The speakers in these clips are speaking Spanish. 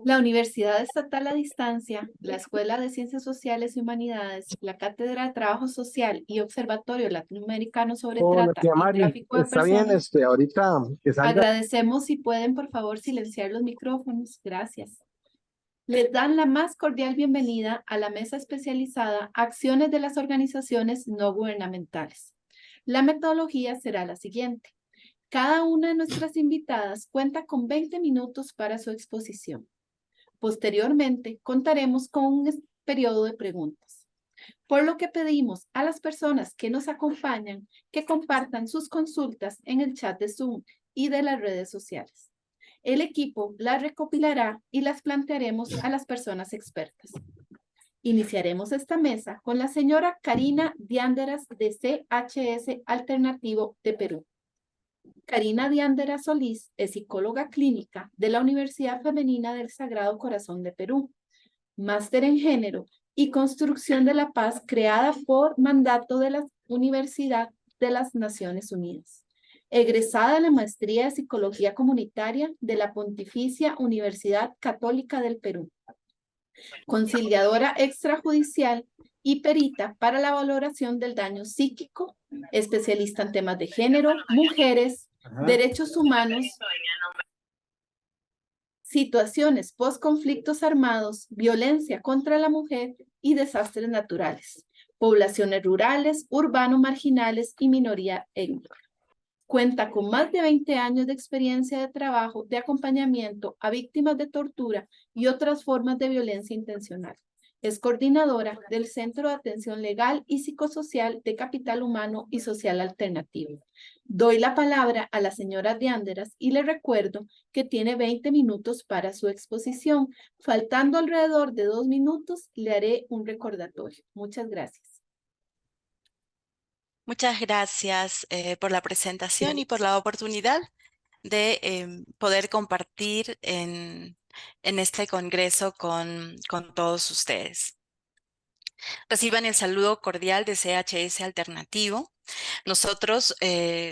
La Universidad Estatal a Distancia, la Escuela de Ciencias Sociales y Humanidades, la Cátedra de Trabajo Social y Observatorio Latinoamericano sobre Hola, Trata tía y Mari, Tráfico de está bien, Personas, ahorita que salga. agradecemos si pueden por favor silenciar los micrófonos. Gracias. Les dan la más cordial bienvenida a la mesa especializada Acciones de las Organizaciones No Gubernamentales. La metodología será la siguiente. Cada una de nuestras invitadas cuenta con 20 minutos para su exposición. Posteriormente, contaremos con un periodo de preguntas, por lo que pedimos a las personas que nos acompañan que compartan sus consultas en el chat de Zoom y de las redes sociales. El equipo las recopilará y las plantearemos a las personas expertas. Iniciaremos esta mesa con la señora Karina Diánderas de CHS Alternativo de Perú. Karina Diándera Solís es psicóloga clínica de la Universidad Femenina del Sagrado Corazón de Perú, máster en género y construcción de la paz creada por mandato de la Universidad de las Naciones Unidas. Egresada de la maestría de psicología comunitaria de la Pontificia Universidad Católica del Perú. Conciliadora extrajudicial y perita para la valoración del daño psíquico, especialista en temas de género, mujeres, derechos humanos, situaciones post-conflictos armados, violencia contra la mujer y desastres naturales, poblaciones rurales, urbano-marginales y minoría étnica. Cuenta con más de 20 años de experiencia de trabajo de acompañamiento a víctimas de tortura y otras formas de violencia intencional. Es coordinadora del Centro de Atención Legal y Psicosocial de Capital Humano y Social Alternativo. Doy la palabra a la señora Diánderas y le recuerdo que tiene 20 minutos para su exposición. Faltando alrededor de 2 minutos, le haré un recordatorio. Muchas gracias. Muchas gracias por la presentación y por la oportunidad de poder compartir en este congreso con todos ustedes. Reciban el saludo cordial de CHS Alternativo. Nosotros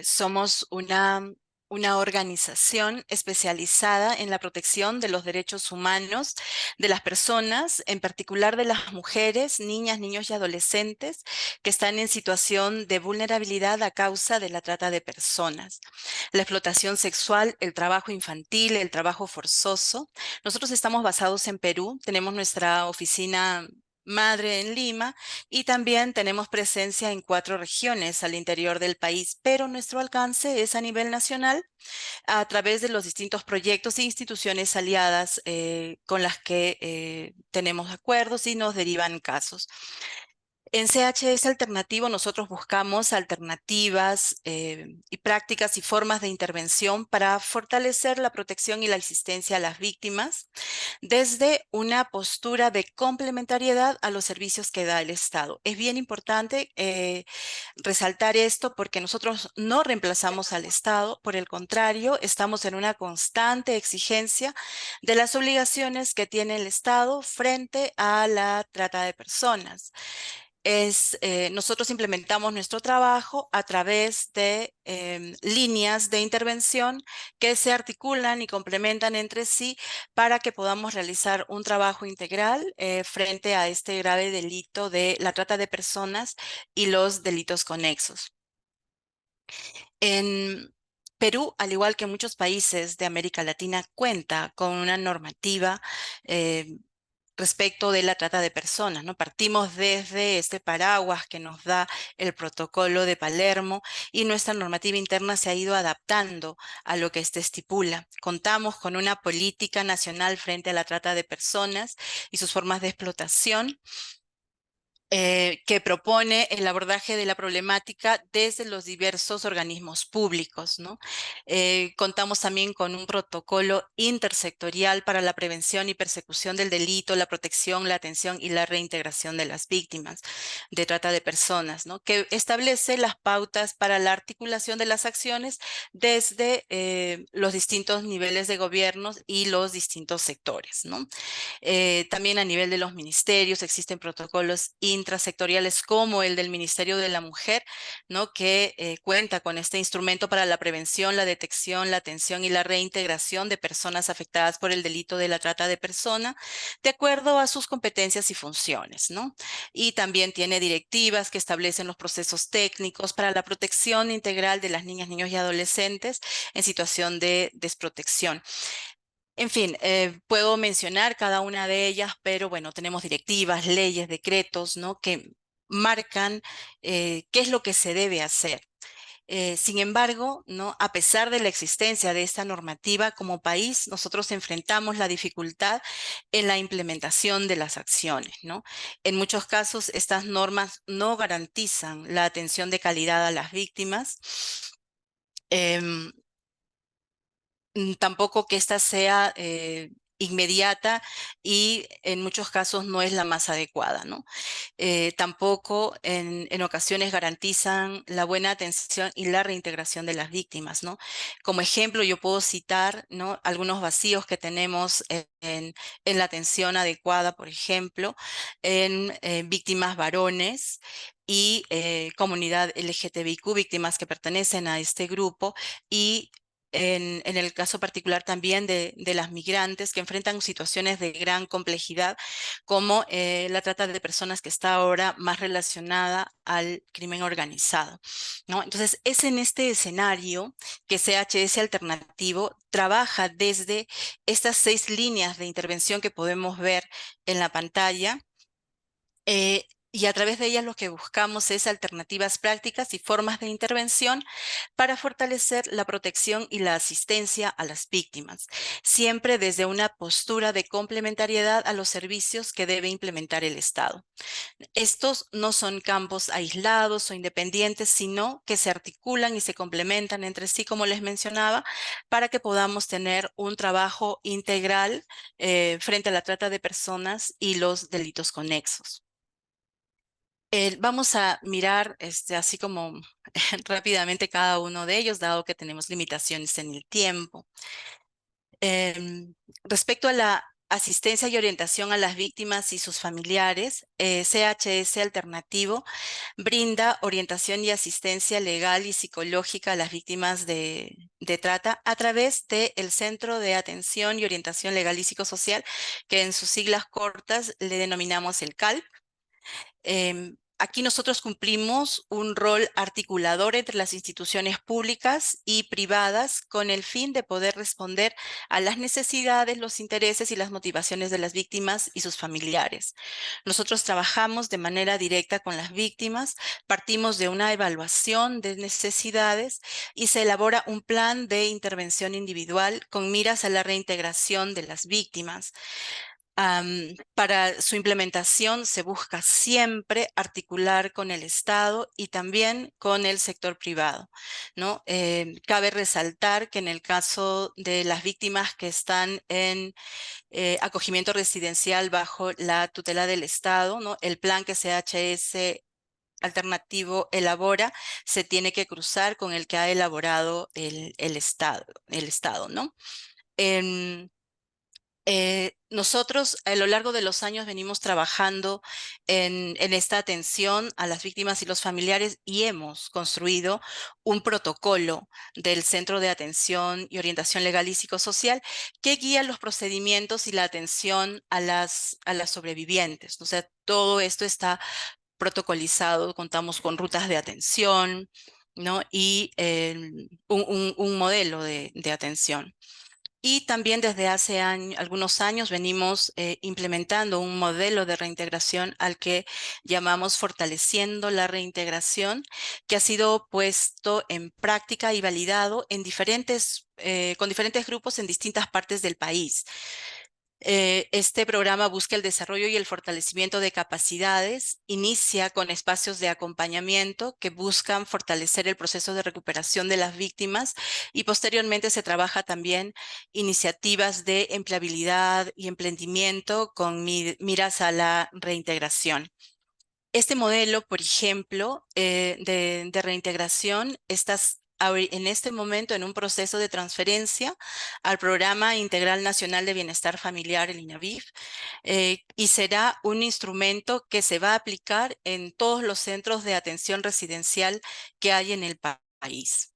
somos una organización especializada en la protección de los derechos humanos de las personas, en particular de las mujeres, niñas, niños y adolescentes que están en situación de vulnerabilidad a causa de la trata de personas, la explotación sexual, el trabajo infantil, el trabajo forzoso. Nosotros estamos basados en Perú, tenemos nuestra oficina madre en Lima y también tenemos presencia en 4 regiones al interior del país, pero nuestro alcance es a nivel nacional a través de los distintos proyectos e instituciones aliadas con las que tenemos acuerdos y nos derivan casos. En CHS Alternativo nosotros buscamos alternativas y prácticas y formas de intervención para fortalecer la protección y la asistencia a las víctimas desde una postura de complementariedad a los servicios que da el Estado. Es bien importante resaltar esto porque nosotros no reemplazamos al Estado, por el contrario, estamos en una constante exigencia de las obligaciones que tiene el Estado frente a la trata de personas. Nosotros implementamos nuestro trabajo a través de líneas de intervención que se articulan y complementan entre sí para que podamos realizar un trabajo integral frente a este grave delito de la trata de personas y los delitos conexos. En Perú, al igual que muchos países de América Latina, cuenta con una normativa respecto de la trata de personas, ¿no? Partimos desde este paraguas que nos da el protocolo de Palermo y nuestra normativa interna se ha ido adaptando a lo que este estipula. Contamos con una política nacional frente a la trata de personas y sus formas de explotación, que propone el abordaje de la problemática desde los diversos organismos públicos, ¿no? Contamos también con un protocolo intersectorial para la prevención y persecución del delito, la protección, la atención y la reintegración de las víctimas de trata de personas, ¿no? Que establece las pautas para la articulación de las acciones desde los distintos niveles de gobiernos y los distintos sectores, ¿no? También a nivel de los ministerios existen protocolos intrasectoriales como el del Ministerio de la Mujer, ¿no? Que cuenta con este instrumento para la prevención, la detección, la atención y la reintegración de personas afectadas por el delito de la trata de personas, de acuerdo a sus competencias y funciones, ¿no? Y también tiene directivas que establecen los procesos técnicos para la protección integral de las niñas, niños y adolescentes en situación de desprotección. En fin, puedo mencionar cada una de ellas, pero bueno, tenemos directivas, leyes, decretos, ¿no? Que marcan qué es lo que se debe hacer. Sin embargo, ¿no? A pesar de la existencia de esta normativa, como país, nosotros enfrentamos la dificultad en la implementación de las acciones, ¿no? En muchos casos, estas normas no garantizan la atención de calidad a las víctimas. Em, Tampoco que ésta sea inmediata y en muchos casos no es la más adecuada, ¿no? Tampoco en ocasiones garantizan la buena atención y la reintegración de las víctimas, ¿no? Como ejemplo, yo puedo citar, ¿no? Algunos vacíos que tenemos en la atención adecuada, por ejemplo, en víctimas varones y comunidad LGTBIQ, víctimas que pertenecen a este grupo, y en el caso particular también de las migrantes que enfrentan situaciones de gran complejidad, como la trata de personas, que está ahora más relacionada al crimen organizado, ¿no? Entonces, es en este escenario que CHS Alternativo trabaja desde estas 6 líneas de intervención que podemos ver en la pantalla, y a través de ellas lo que buscamos es alternativas prácticas y formas de intervención para fortalecer la protección y la asistencia a las víctimas, siempre desde una postura de complementariedad a los servicios que debe implementar el Estado. Estos no son campos aislados o independientes, sino que se articulan y se complementan entre sí, como les mencionaba, para que podamos tener un trabajo integral frente a la trata de personas y los delitos conexos. Vamos a mirar así como rápidamente cada uno de ellos, dado que tenemos limitaciones en el tiempo. Respecto a la asistencia y orientación a las víctimas y sus familiares, CHS Alternativo brinda orientación y asistencia legal y psicológica a las víctimas de trata a través del Centro de Atención y Orientación Legal y Psicosocial, que en sus siglas cortas le denominamos el CALP. Aquí nosotros cumplimos un rol articulador entre las instituciones públicas y privadas con el fin de poder responder a las necesidades, los intereses y las motivaciones de las víctimas y sus familiares. Nosotros trabajamos de manera directa con las víctimas, partimos de una evaluación de necesidades y se elabora un plan de intervención individual con miras a la reintegración de las víctimas. Para su implementación se busca siempre articular con el Estado y también con el sector privado, ¿no? Cabe resaltar que en el caso de las víctimas que están en acogimiento residencial bajo la tutela del Estado, ¿no? El plan que CHS Alternativo elabora se tiene que cruzar con el que ha elaborado el Estado, ¿no? Nosotros a lo largo de los años venimos trabajando en esta atención a las víctimas y los familiares, y hemos construido un protocolo del Centro de Atención y Orientación Legal y Psicosocial que guía los procedimientos y la atención a las sobrevivientes. O sea, todo esto está protocolizado, contamos con rutas de atención, ¿no? Y un modelo de atención. Y también desde hace algunos años venimos implementando un modelo de reintegración al que llamamos Fortaleciendo la Reintegración, que ha sido puesto en práctica y validado en con diferentes grupos en distintas partes del país. Este programa busca el desarrollo y el fortalecimiento de capacidades, inicia con espacios de acompañamiento que buscan fortalecer el proceso de recuperación de las víctimas, y posteriormente se trabaja también iniciativas de empleabilidad y emprendimiento con miras a la reintegración. Este modelo, por ejemplo, de reintegración está en este momento en un proceso de transferencia al Programa Integral Nacional de Bienestar Familiar, el INABIF, y será un instrumento que se va a aplicar en todos los centros de atención residencial que hay en el país.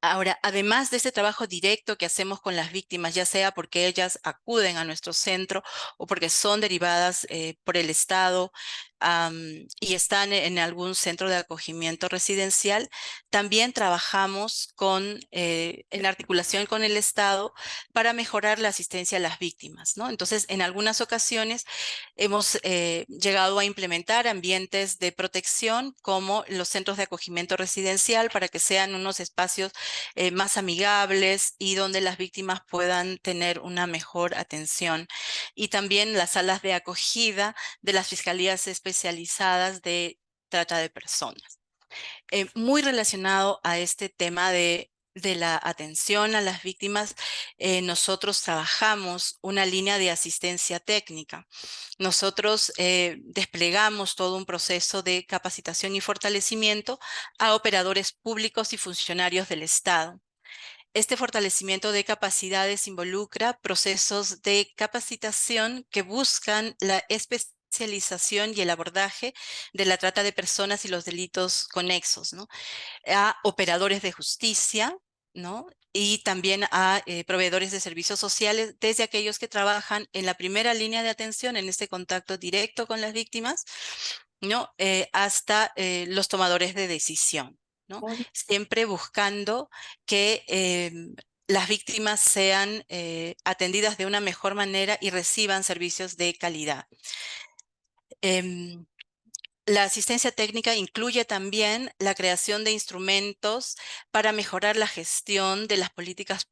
Ahora, además de este trabajo directo que hacemos con las víctimas, ya sea porque ellas acuden a nuestro centro o porque son derivadas por el Estado y están en algún centro de acogimiento residencial, también trabajamos en articulación con el Estado para mejorar la asistencia a las víctimas, ¿no? Entonces, en algunas ocasiones hemos llegado a implementar ambientes de protección como los centros de acogimiento residencial para que sean unos espacios más amigables y donde las víctimas puedan tener una mejor atención. Y también las salas de acogida de las fiscalías especializadas de trata de personas. Muy relacionado a este tema de la atención a las víctimas, nosotros trabajamos una línea de asistencia técnica. Nosotros desplegamos todo un proceso de capacitación y fortalecimiento a operadores públicos y funcionarios del Estado. Este fortalecimiento de capacidades involucra procesos de capacitación que buscan la especialización y el abordaje de la trata de personas y los delitos conexos, ¿no? A operadores de justicia, ¿no? Y también a proveedores de servicios sociales, desde aquellos que trabajan en la primera línea de atención, en este contacto directo con las víctimas, ¿no? Hasta los tomadores de decisión, ¿no? Siempre buscando que las víctimas sean atendidas de una mejor manera y reciban servicios de calidad. Em, la asistencia técnica incluye también la creación de instrumentos para mejorar la gestión de las políticas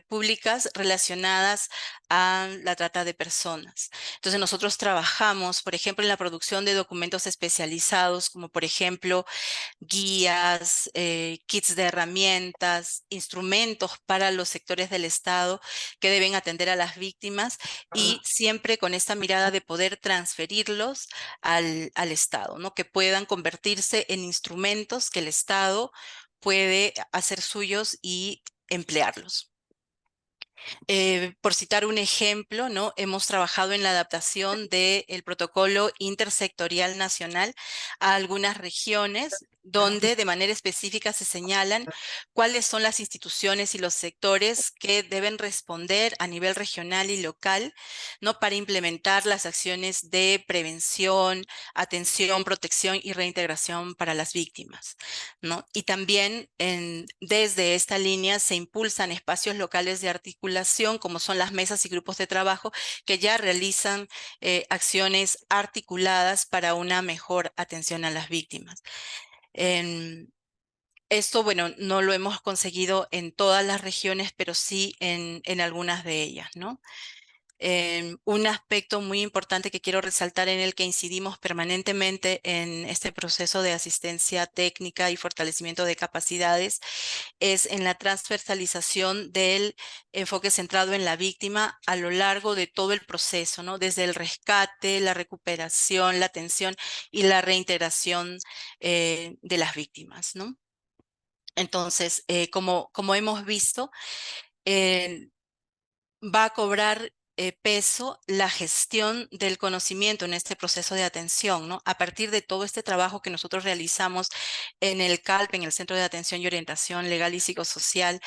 públicas relacionadas a la trata de personas. Entonces nosotros trabajamos, por ejemplo, en la producción de documentos especializados, como por ejemplo guías, kits de herramientas, instrumentos para los sectores del Estado que deben atender a las víctimas y siempre con esta mirada de poder transferirlos al Estado, ¿no? Que puedan convertirse en instrumentos que el Estado puede hacer suyos y emplearlos. Por citar un ejemplo, ¿no? Hemos trabajado en la adaptación del protocolo intersectorial nacional a algunas regiones donde de manera específica se señalan cuáles son las instituciones y los sectores que deben responder a nivel regional y local, ¿no? Para implementar las acciones de prevención, atención, protección y reintegración para las víctimas, ¿no? Y también desde esta línea se impulsan espacios locales de articulación, como son las mesas y grupos de trabajo, que ya realizan acciones articuladas para una mejor atención a las víctimas. Esto, bueno, no lo hemos conseguido en todas las regiones, pero sí en algunas de ellas, ¿no? Un aspecto muy importante que quiero resaltar en el que incidimos permanentemente en este proceso de asistencia técnica y fortalecimiento de capacidades es en la transversalización del enfoque centrado en la víctima a lo largo de todo el proceso, ¿no? Desde el rescate, la recuperación, la atención y la reintegración de las víctimas, ¿no? Entonces, como hemos visto, eh, va a cobrar peso la gestión del conocimiento en este proceso de atención, ¿no? A partir de todo este trabajo que nosotros realizamos en el CALP, en el Centro de Atención y Orientación Legal y Psicosocial,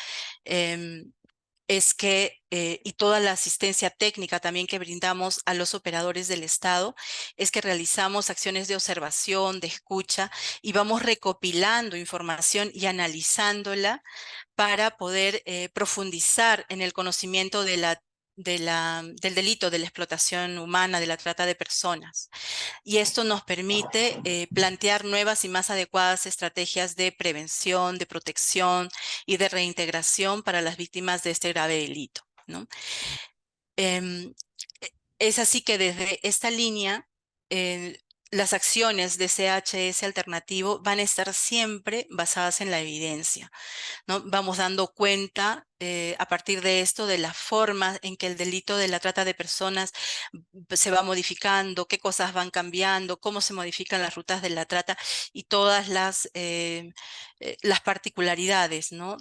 y toda la asistencia técnica también que brindamos a los operadores del Estado, es que realizamos acciones de observación, de escucha, y vamos recopilando información y analizándola para poder profundizar en el conocimiento del delito de la explotación humana, de la trata de personas. Y esto nos permite plantear nuevas y más adecuadas estrategias de prevención, de protección y de reintegración para las víctimas de este grave delito, ¿no? Em, es así que desde esta línea, las acciones de CHS alternativo van a estar siempre basadas en la evidencia, ¿no? Vamos dando cuenta a partir de esto de la forma en que el delito de la trata de personas se va modificando, qué cosas van cambiando, cómo se modifican las rutas de la trata y todas las particularidades, ¿no?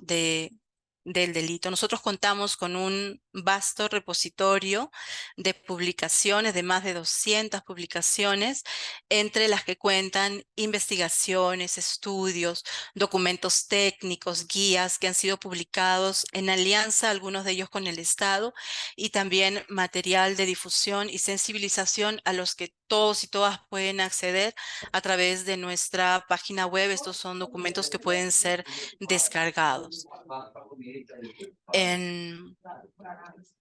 del delito. Nosotros contamos con un vasto repositorio de publicaciones, de más de 200 publicaciones, entre las que cuentan investigaciones, estudios, documentos técnicos, guías que han sido publicados en alianza, algunos de ellos con el Estado, y también material de difusión y sensibilización a los que todos y todas pueden acceder a través de nuestra página web. Estos son documentos que pueden ser descargados. En,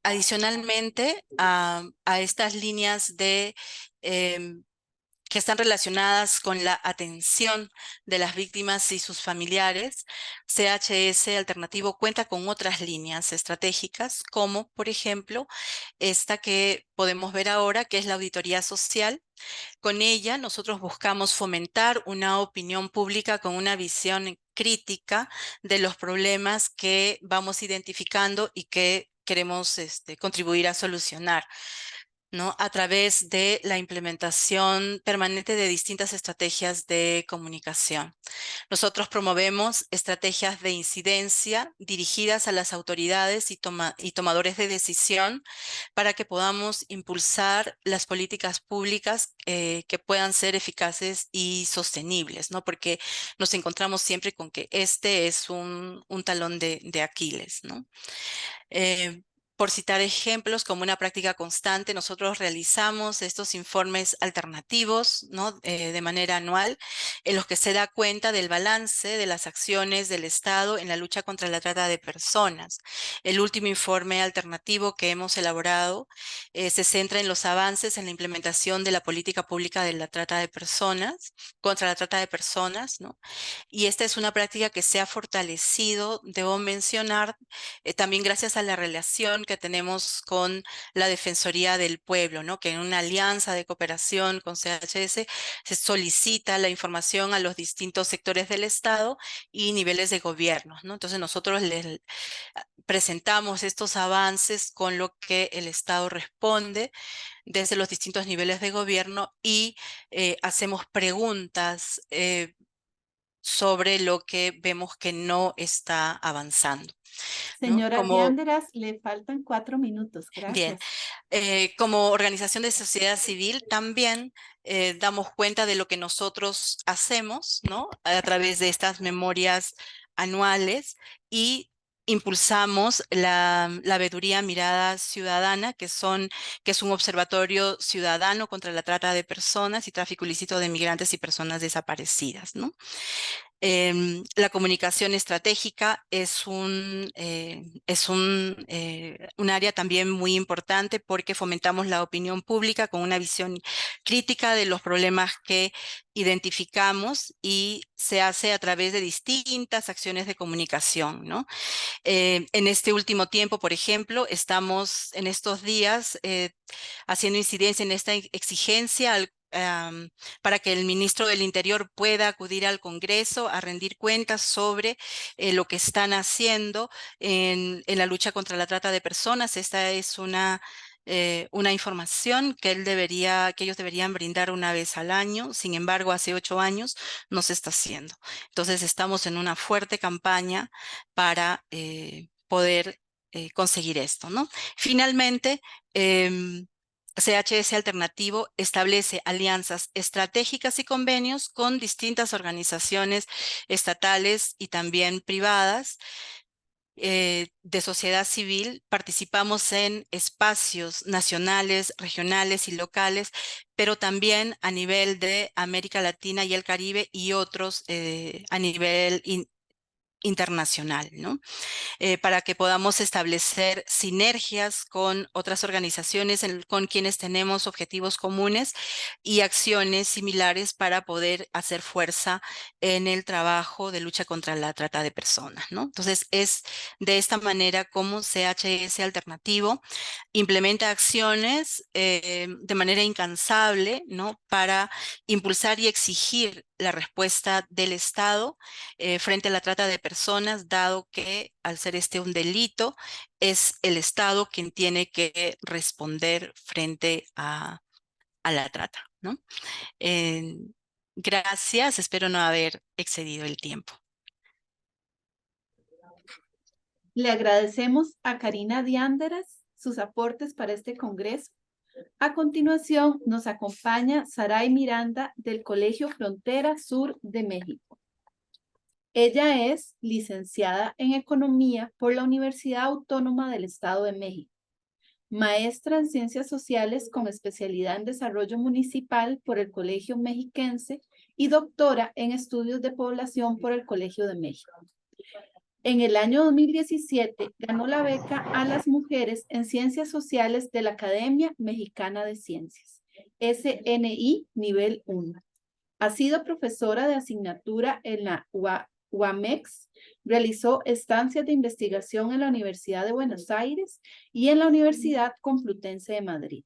Adicionalmente a estas líneas de que están relacionadas con la atención de las víctimas y sus familiares, CHS Alternativo cuenta con otras líneas estratégicas, como por ejemplo esta que podemos ver ahora, que es la auditoría social. Con ella nosotros buscamos fomentar una opinión pública con una visión crítica de los problemas que vamos identificando y que queremos contribuir a solucionar, ¿no? A través de la implementación permanente de distintas estrategias de comunicación. Nosotros promovemos estrategias de incidencia dirigidas a las autoridades y tomadores de decisión para que podamos impulsar las políticas públicas que puedan ser eficaces y sostenibles, ¿no? Porque nos encontramos siempre con que este es un talón de Aquiles, ¿no? Eh, por citar ejemplos, como una práctica constante, nosotros realizamos estos informes alternativos, ¿no? De manera anual, en los que se da cuenta del balance de las acciones del Estado en la lucha contra la trata de personas. El último informe alternativo que hemos elaborado se centra en los avances en la implementación de la política pública de la trata de personas, contra la trata de personas, ¿no? Y esta es una práctica que se ha fortalecido, debo mencionar, también gracias a la relación que tenemos con la Defensoría del Pueblo, ¿no? Que en una alianza de cooperación con CHS se solicita la información a los distintos sectores del Estado y niveles de gobierno, ¿no? Entonces nosotros les presentamos estos avances con lo que el Estado responde desde los distintos niveles de gobierno y hacemos preguntas sobre lo que vemos que no está avanzando, ¿no? Señora Como Dianderas, le faltan 4 minutos. Bien, Gracias. como organización de sociedad civil también damos cuenta de lo que nosotros hacemos, ¿no? A través de estas memorias anuales y impulsamos la veeduría Mirada Ciudadana, que es un observatorio ciudadano contra la trata de personas y tráfico ilícito de migrantes y personas desaparecidas, ¿no? La comunicación estratégica un área también muy importante porque fomentamos la opinión pública con una visión crítica de los problemas que identificamos y se hace a través de distintas acciones de comunicación, ¿no? En este último tiempo, por ejemplo, estamos en estos días haciendo incidencia en esta exigencia para que el ministro del Interior pueda acudir al Congreso a rendir cuentas sobre lo que están haciendo en la lucha contra la trata de personas. Esta es una información que que ellos deberían brindar una vez al año. Sin embargo, hace 8 años no se está haciendo. Entonces, estamos en una fuerte campaña para poder conseguir esto, ¿no? Finalmente, CHS Alternativo establece alianzas estratégicas y convenios con distintas organizaciones estatales y también privadas de sociedad civil. Participamos en espacios nacionales, regionales y locales, pero también a nivel de América Latina y el Caribe y otros a nivel internacional, ¿no? Para que podamos establecer sinergias con otras organizaciones con quienes tenemos objetivos comunes y acciones similares para poder hacer fuerza en el trabajo de lucha contra la trata de personas, ¿no? Entonces, es de esta manera como CHS Alternativo implementa acciones de manera incansable, ¿no? Para impulsar y exigir la respuesta del Estado frente a la trata de personas, dado que al ser este un delito, es el Estado quien tiene que responder frente a la trata, ¿no? Eh, Gracias, espero no haber excedido el tiempo. Le agradecemos a Karina Diánderas sus aportes para este congreso. A continuación, nos acompaña Saray Miranda del Colegio Frontera Sur de México. Ella es licenciada en Economía por la Universidad Autónoma del Estado de México, maestra en Ciencias Sociales con especialidad en Desarrollo Municipal por el Colegio Mexiquense y doctora en Estudios de Población por el Colegio de México. En el año 2017 ganó la beca a las mujeres en Ciencias Sociales de la Academia Mexicana de Ciencias, SNI Nivel 1. Ha sido profesora de asignatura en la UAMEX, realizó estancias de investigación en la Universidad de Buenos Aires y en la Universidad Complutense de Madrid.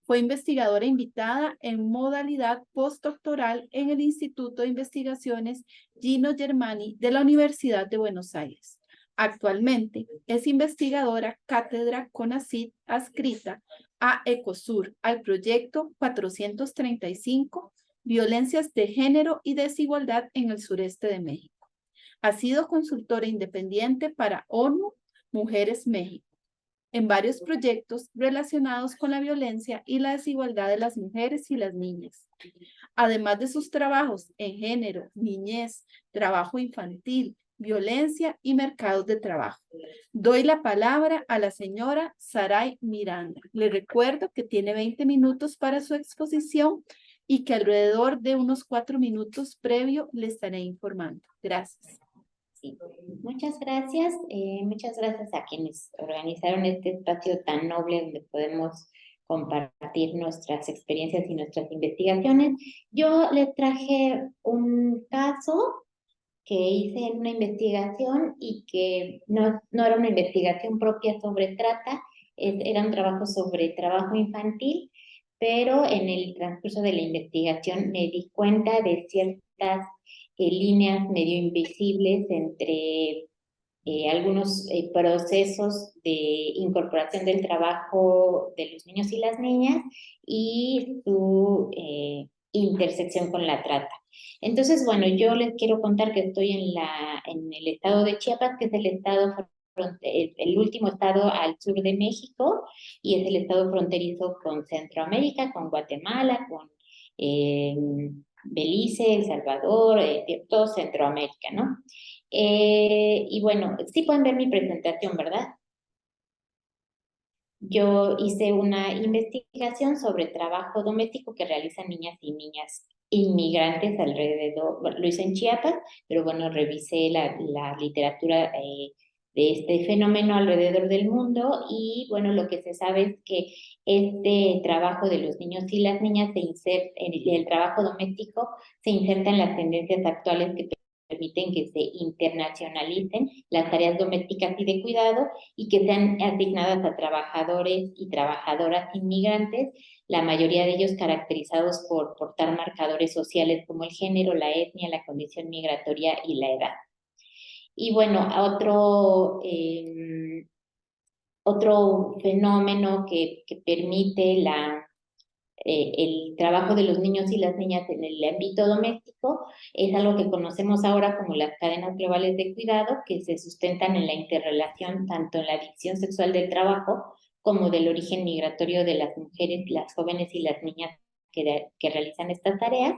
Fue investigadora invitada en modalidad postdoctoral en el Instituto de Investigaciones Gino Germani de la Universidad de Buenos Aires. Actualmente es investigadora cátedra CONACYT adscrita a ECOSUR, al proyecto 435, Violencias de Género y Desigualdad en el Sureste de México. Ha sido consultora independiente para ONU Mujeres México en varios proyectos relacionados con la violencia y la desigualdad de las mujeres y las niñas. Además de sus trabajos en género, niñez, trabajo infantil, violencia y mercados de trabajo. Doy la palabra a la señora Saray Miranda. Le recuerdo que tiene 20 minutos para su exposición y que alrededor de unos 4 minutos previo le estaré informando. Gracias. Sí, muchas gracias a quienes organizaron este espacio tan noble donde podemos compartir nuestras experiencias y nuestras investigaciones. Yo les traje un caso que hice en una investigación y que no era una investigación propia sobre trata, era un trabajo sobre trabajo infantil, pero en el transcurso de la investigación me di cuenta de ciertas líneas medio invisibles entre algunos procesos de incorporación del trabajo de los niños y las niñas y su intersección con la trata. Entonces, bueno, yo les quiero contar que estoy en el estado de Chiapas, que es el último estado al sur de México y es el estado fronterizo con Centroamérica, con Guatemala, con Belice, El Salvador, todo Centroamérica, ¿no? Y bueno, sí pueden ver mi presentación, ¿verdad? Yo hice una investigación sobre trabajo doméstico que realizan niñas y niñas inmigrantes alrededor, bueno, lo hice en Chiapas, pero bueno, revisé la literatura de este fenómeno alrededor del mundo y bueno, lo que se sabe es que este trabajo de los niños y las niñas el trabajo doméstico se inserta en las tendencias actuales que permiten que se internacionalicen las tareas domésticas y de cuidado y que sean asignadas a trabajadores y trabajadoras inmigrantes, la mayoría de ellos caracterizados por portar marcadores sociales como el género, la etnia, la condición migratoria y la edad. Y bueno, otro fenómeno que permite el trabajo de los niños y las niñas en el ámbito doméstico es algo que conocemos ahora como las cadenas globales de cuidado, que se sustentan en la interrelación tanto en la división sexual del trabajo como del origen migratorio de las mujeres, las jóvenes y las niñas que realizan estas tareas,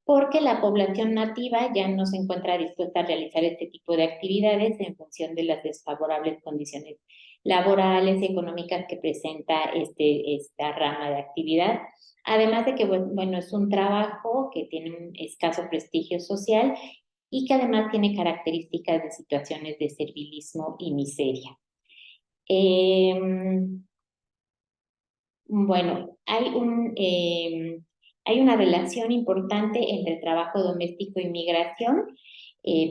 porque la población nativa ya no se encuentra dispuesta a realizar este tipo de actividades en función de las desfavorables condiciones laborales y económicas que presenta esta rama de actividad. Además de que, bueno, es un trabajo que tiene un escaso prestigio social y que además tiene características de situaciones de servilismo y miseria. Bueno, hay una relación importante entre el trabajo doméstico y migración,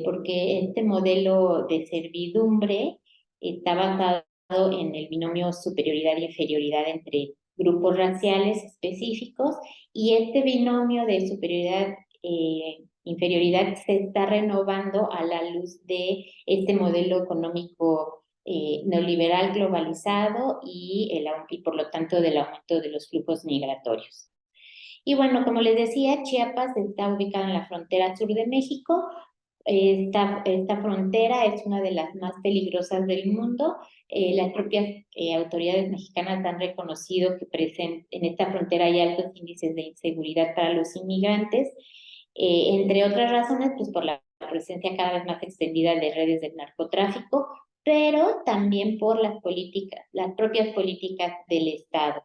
porque este modelo de servidumbre está basado en el binomio superioridad y inferioridad entre grupos raciales específicos, y este binomio de superioridad inferioridad se está renovando a la luz de este modelo económico neoliberal globalizado y por lo tanto del aumento de los flujos migratorios. Y bueno, como les decía, Chiapas está ubicada en la frontera sur de México, Esta frontera es una de las más peligrosas del mundo. Las propias autoridades mexicanas han reconocido que en esta frontera hay altos índices de inseguridad para los inmigrantes, entre otras razones, pues por la presencia cada vez más extendida de redes del narcotráfico, pero también por las propias políticas del Estado.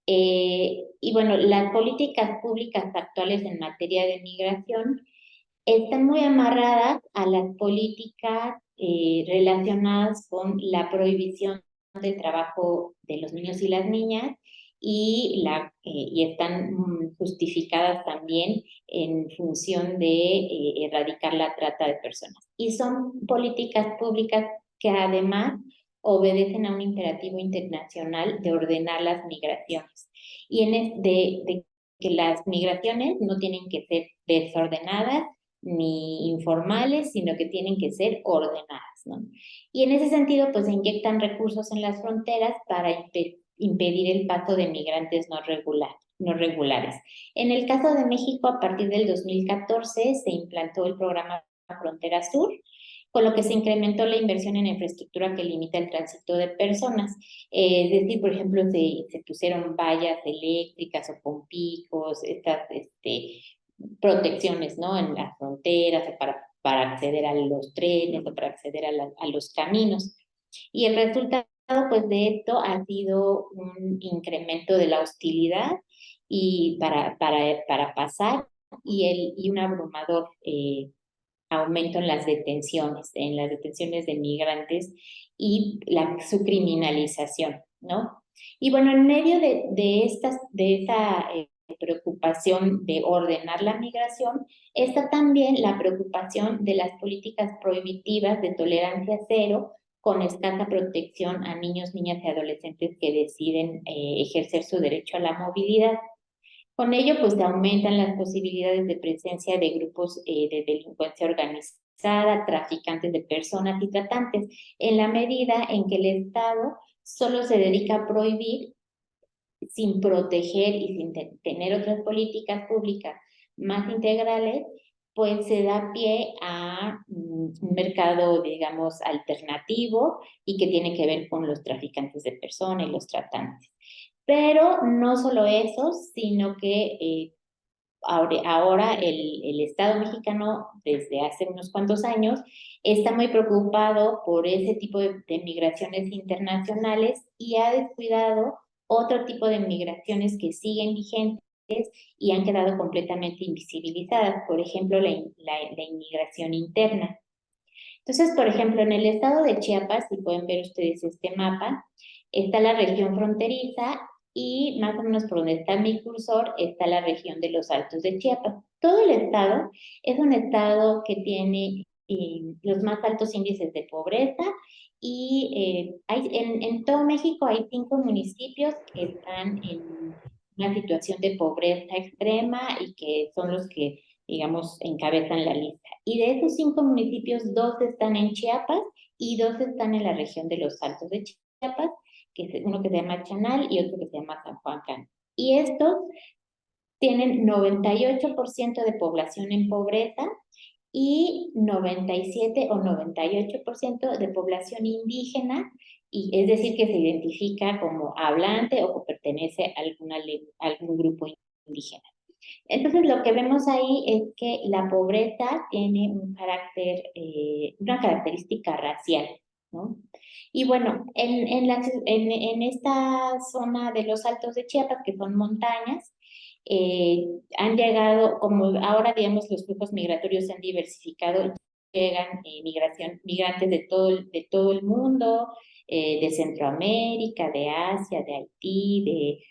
Y bueno, las políticas públicas actuales en materia de migración están muy amarradas a las políticas relacionadas con la prohibición del trabajo de los niños y las niñas y están justificadas también en función de erradicar la trata de personas. Y son políticas públicas que además obedecen a un imperativo internacional de ordenar las migraciones y de que las migraciones no tienen que ser desordenadas ni informales, sino que tienen que ser ordenadas, ¿no? Y en ese sentido, pues se inyectan recursos en las fronteras para impedir el paso de migrantes no regulares. En el caso de México, a partir del 2014 se implantó el programa Frontera Sur, con lo que se incrementó la inversión en infraestructura que limita el tránsito de personas. Es decir, por ejemplo, se pusieron vallas eléctricas o pompicos, estas protecciones, ¿no? En las fronteras para acceder a los trenes o para acceder a los caminos. Y el resultado, pues, de esto ha sido un incremento de la hostilidad y para pasar y un abrumador aumento en las detenciones de migrantes y su criminalización, ¿no? Y bueno, en medio de esta preocupación de ordenar la migración, está también la preocupación de las políticas prohibitivas de tolerancia cero con escasa protección a niños, niñas y adolescentes que deciden ejercer su derecho a la movilidad. Con ello, pues aumentan las posibilidades de presencia de grupos de delincuencia organizada, traficantes de personas y tratantes, en la medida en que el Estado solo se dedica a prohibir sin proteger y sin tener otras políticas públicas más integrales, pues se da pie a un mercado, digamos, alternativo y que tiene que ver con los traficantes de personas y los tratantes. Pero no solo eso, sino que ahora el Estado mexicano, desde hace unos cuantos años, está muy preocupado por ese tipo de migraciones internacionales y ha descuidado otro tipo de migraciones que siguen vigentes y han quedado completamente invisibilizadas, por ejemplo, la inmigración interna. Entonces, por ejemplo, en el estado de Chiapas, si pueden ver ustedes este mapa, está la región fronteriza y más o menos por donde está mi cursor está la región de los Altos de Chiapas. Todo el estado es un estado que tiene los más altos índices de pobreza y en todo México hay 5 municipios que están en una situación de pobreza extrema y que son los que, digamos, encabezan la lista. Y de esos 5 municipios, 2 están en Chiapas y 2 están en la región de los Altos de Chiapas, que es uno que se llama Chanal y otro que se llama San Juan Can. Y estos tienen 98% de población en pobreza y 97 o 98% de población indígena, y es decir, que se identifica como hablante o que pertenece a algún grupo indígena. Entonces, lo que vemos ahí es que la pobreza tiene una característica racial, ¿no? Y bueno, en esta zona de los Altos de Chiapas, que son montañas, han llegado, como ahora, digamos, los flujos migratorios se han diversificado, llegan migrantes de todo el mundo, de Centroamérica, de Asia, de Haití,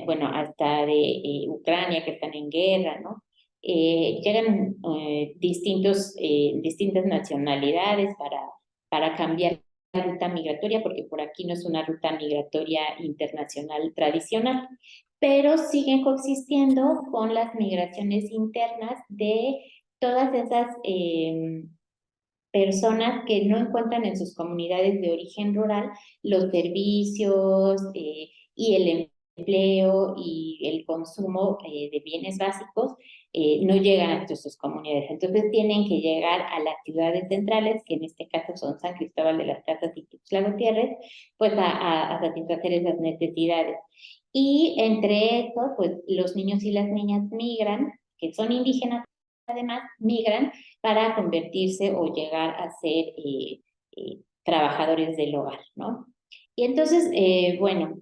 bueno, hasta de Ucrania, que están en guerra, ¿no? Llegan distintas nacionalidades para cambiar la ruta migratoria, porque por aquí no es una ruta migratoria internacional tradicional, pero siguen coexistiendo con las migraciones internas de todas esas personas que no encuentran en sus comunidades de origen rural los servicios y el empleo y el consumo de bienes básicos no llegan a sus comunidades. Entonces tienen que llegar a las ciudades centrales, que en este caso son San Cristóbal de las Casas y Tuxtla Gutiérrez, pues a satisfacer esas necesidades. Y entre eso, pues los niños y las niñas migran, que son indígenas además, migran para convertirse o llegar a ser trabajadores del hogar, ¿no? Y entonces, bueno,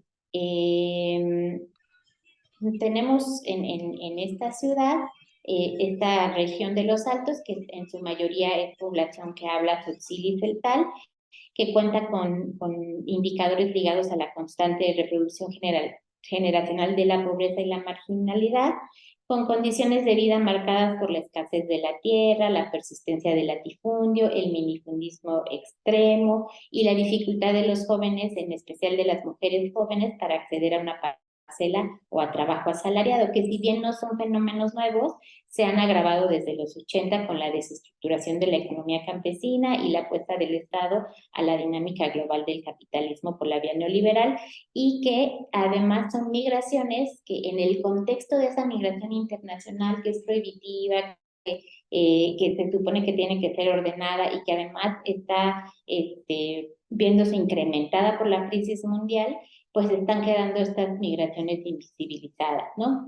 tenemos en esta ciudad esta región de los Altos, que en su mayoría es población que habla tzotzil y celtal, que cuenta con indicadores ligados a la constante reproducción generacional de la pobreza y la marginalidad, con condiciones de vida marcadas por la escasez de la tierra, la persistencia del latifundio, el minifundismo extremo y la dificultad de los jóvenes, en especial de las mujeres jóvenes, para acceder a una parcela o a trabajo asalariado, que si bien no son fenómenos nuevos, se han agravado desde los 80 con la desestructuración de la economía campesina y la apuesta del Estado a la dinámica global del capitalismo por la vía neoliberal, y que además son migraciones que en el contexto de esa migración internacional que es prohibitiva, que se supone que tiene que ser ordenada y que además está viéndose incrementada por la crisis mundial, pues están quedando estas migraciones invisibilizadas, ¿no?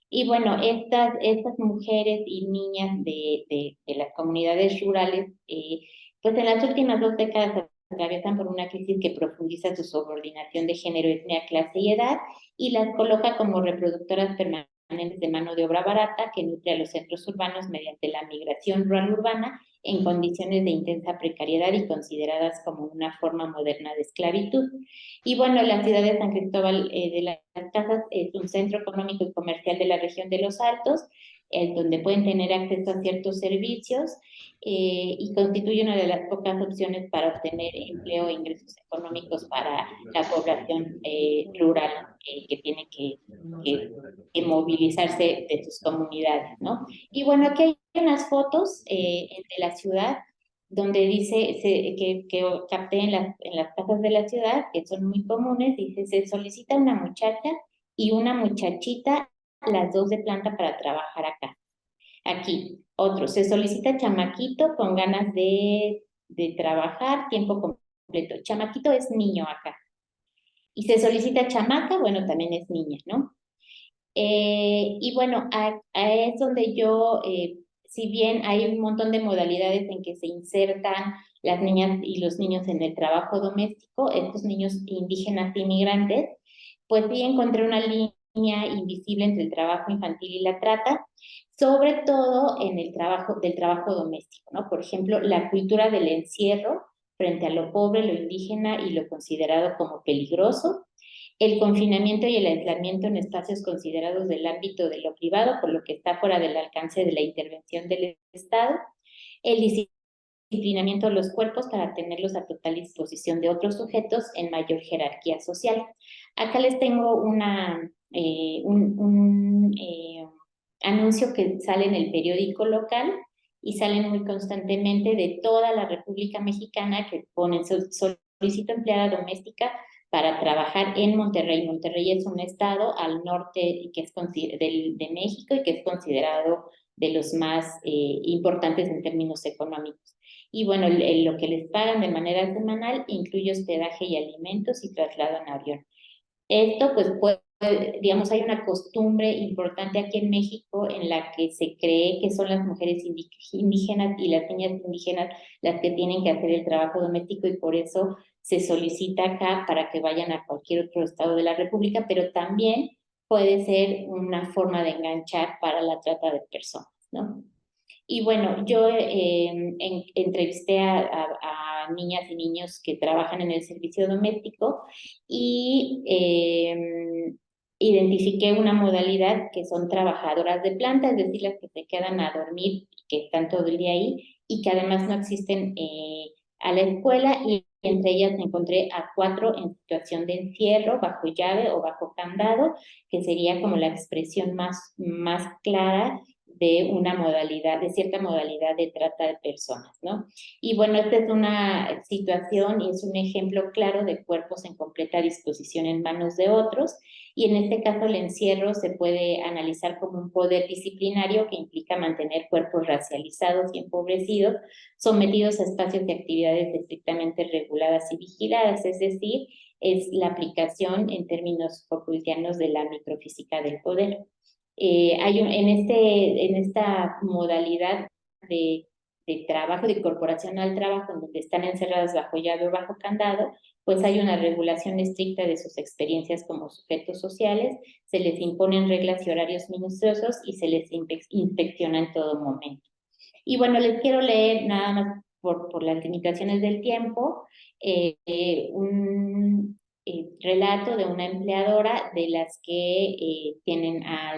Y bueno, estas mujeres y niñas de las comunidades rurales, pues en las últimas 2 décadas atraviesan por una crisis que profundiza su subordinación de género, etnia, clase y edad, y las coloca como reproductoras permanentes de mano de obra barata que nutre a los centros urbanos mediante la migración rural-urbana en condiciones de intensa precariedad y consideradas como una forma moderna de esclavitud. Y bueno, la ciudad de San Cristóbal de las Casas es un centro económico y comercial de la región de los Altos, donde pueden tener acceso a ciertos servicios y constituye una de las pocas opciones para obtener empleo e ingresos económicos para la población rural que tiene que movilizarse de sus comunidades, ¿no? Y bueno, aquí hay unas fotos de la ciudad donde dice que capté en las casas de la ciudad, que son muy comunes, dice, se solicita una muchacha y una muchachita, las dos de planta para trabajar acá. Aquí, otro, se solicita chamaquito con ganas de trabajar tiempo completo. Chamaquito es niño acá. Y se solicita chamaca, bueno, también es niña, ¿no? Y bueno, es donde yo, si bien hay un montón de modalidades en que se insertan las niñas y los niños en el trabajo doméstico, estos niños indígenas e inmigrantes, pues sí encontré una línea invisible entre el trabajo infantil y la trata, sobre todo en el trabajo doméstico, ¿no? Por ejemplo, la cultura del encierro frente a lo pobre, lo indígena y lo considerado como peligroso, el confinamiento y el aislamiento en espacios considerados del ámbito de lo privado, por lo que está fuera del alcance de la intervención del Estado, el disciplinamiento de los cuerpos para tenerlos a total disposición de otros sujetos en mayor jerarquía social. Acá les tengo un anuncio que sale en el periódico local y salen muy constantemente de toda la República Mexicana, que ponen solicito empleada doméstica para trabajar en Monterrey. Monterrey es un estado al norte que es de México y que es considerado de los más importantes en términos económicos. Y bueno, lo que les pagan de manera semanal incluye hospedaje y alimentos y traslado en avión. Esto pues digamos, hay una costumbre importante aquí en México en la que se cree que son las mujeres indígenas y las niñas indígenas las que tienen que hacer el trabajo doméstico, y por eso se solicita acá para que vayan a cualquier otro estado de la República, pero también puede ser una forma de enganchar para la trata de personas, ¿no? Y bueno, yo entrevisté a niñas y niños que trabajan en el servicio doméstico y identifiqué una modalidad que son trabajadoras de planta, es decir, las que se quedan a dormir, que están todo el día ahí y que además no existen a la escuela, y entre ellas encontré a 4 en situación de encierro, bajo llave o bajo candado, que sería como la expresión más clara de una modalidad, de cierta modalidad de trata de personas, ¿no? Y bueno, esta es una situación y es un ejemplo claro de cuerpos en completa disposición en manos de otros, y en este caso el encierro se puede analizar como un poder disciplinario que implica mantener cuerpos racializados y empobrecidos, sometidos a espacios y actividades estrictamente reguladas y vigiladas, es decir, es la aplicación en términos Foucaultianos de la microfísica del poder. En esta modalidad de trabajo, de incorporación al trabajo, en donde están encerradas bajo llave o bajo candado, pues hay una regulación estricta de sus experiencias como sujetos sociales, se les imponen reglas y horarios minuciosos y se les inspecciona en todo momento. Y bueno, les quiero leer nada más por las limitaciones del tiempo, un relato de una empleadora de las que tienen a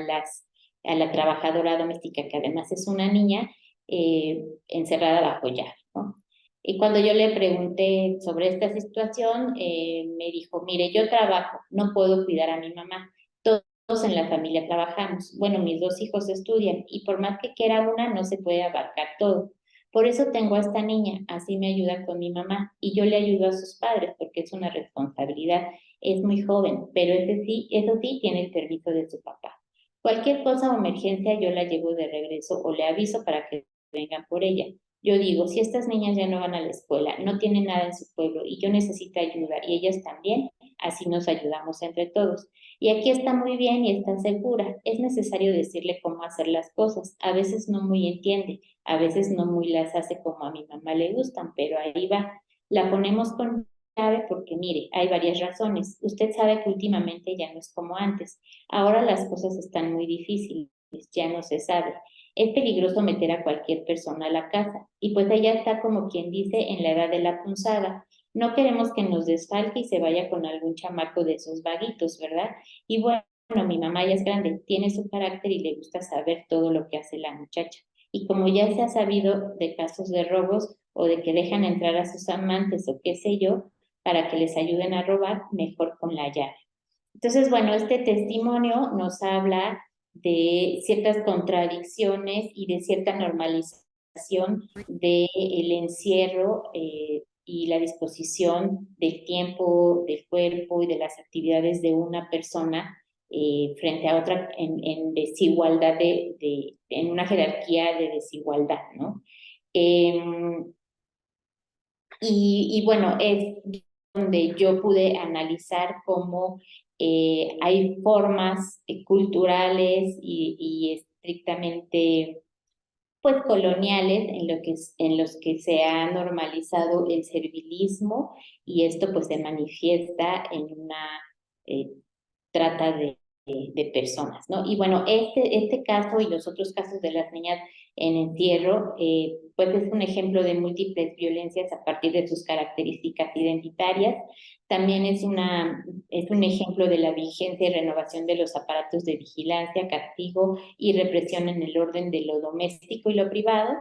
la trabajadora doméstica, que además es una niña, encerrada bajo llave, ¿no? Y cuando yo le pregunté sobre esta situación, me dijo, mire, yo trabajo, no puedo cuidar a mi mamá. Todos en la familia trabajamos. Bueno, mis 2 hijos estudian y por más que quiera una, no se puede abarcar todo. Por eso tengo a esta niña, así me ayuda con mi mamá y yo le ayudo a sus padres porque es una responsabilidad. Es muy joven, pero eso sí tiene el permiso de su papá. Cualquier cosa o emergencia yo la llevo de regreso o le aviso para que vengan por ella. Yo digo, si estas niñas ya no van a la escuela, no tienen nada en su pueblo y yo necesito ayuda y ellas también, así nos ayudamos entre todos. Y aquí está muy bien y está segura. Es necesario decirle cómo hacer las cosas. A veces no muy entiende, a veces no muy las hace como a mi mamá le gustan, pero ahí va. La ponemos con llave porque mire, hay varias razones. Usted sabe que últimamente ya no es como antes. Ahora las cosas están muy difíciles, ya no se sabe. Es peligroso meter a cualquier persona a la casa. Y pues ella está como quien dice en la edad de la punzada. No queremos que nos desfalque y se vaya con algún chamaco de esos vaguitos, ¿verdad? Y bueno, mi mamá ya es grande, tiene su carácter y le gusta saber todo lo que hace la muchacha. Y como ya se ha sabido de casos de robos o de que dejan entrar a sus amantes o qué sé yo, para que les ayuden a robar, mejor con la llave. Entonces, bueno, este testimonio nos habla de ciertas contradicciones y de cierta normalización del encierro y la disposición del tiempo, del cuerpo y de las actividades de una persona frente a otra en desigualdad, en una jerarquía de desigualdad, ¿no? Y bueno, es donde yo pude analizar cómo hay formas culturales y estrictamente pues coloniales en los que se ha normalizado el servilismo y esto pues se manifiesta en una eh, trata de personas, ¿no? Y bueno, este caso y los otros casos de las niñas en encierro, pues es un ejemplo de múltiples violencias a partir de sus características identitarias. También es un ejemplo de la vigencia y renovación de los aparatos de vigilancia, castigo y represión en el orden de lo doméstico y lo privado.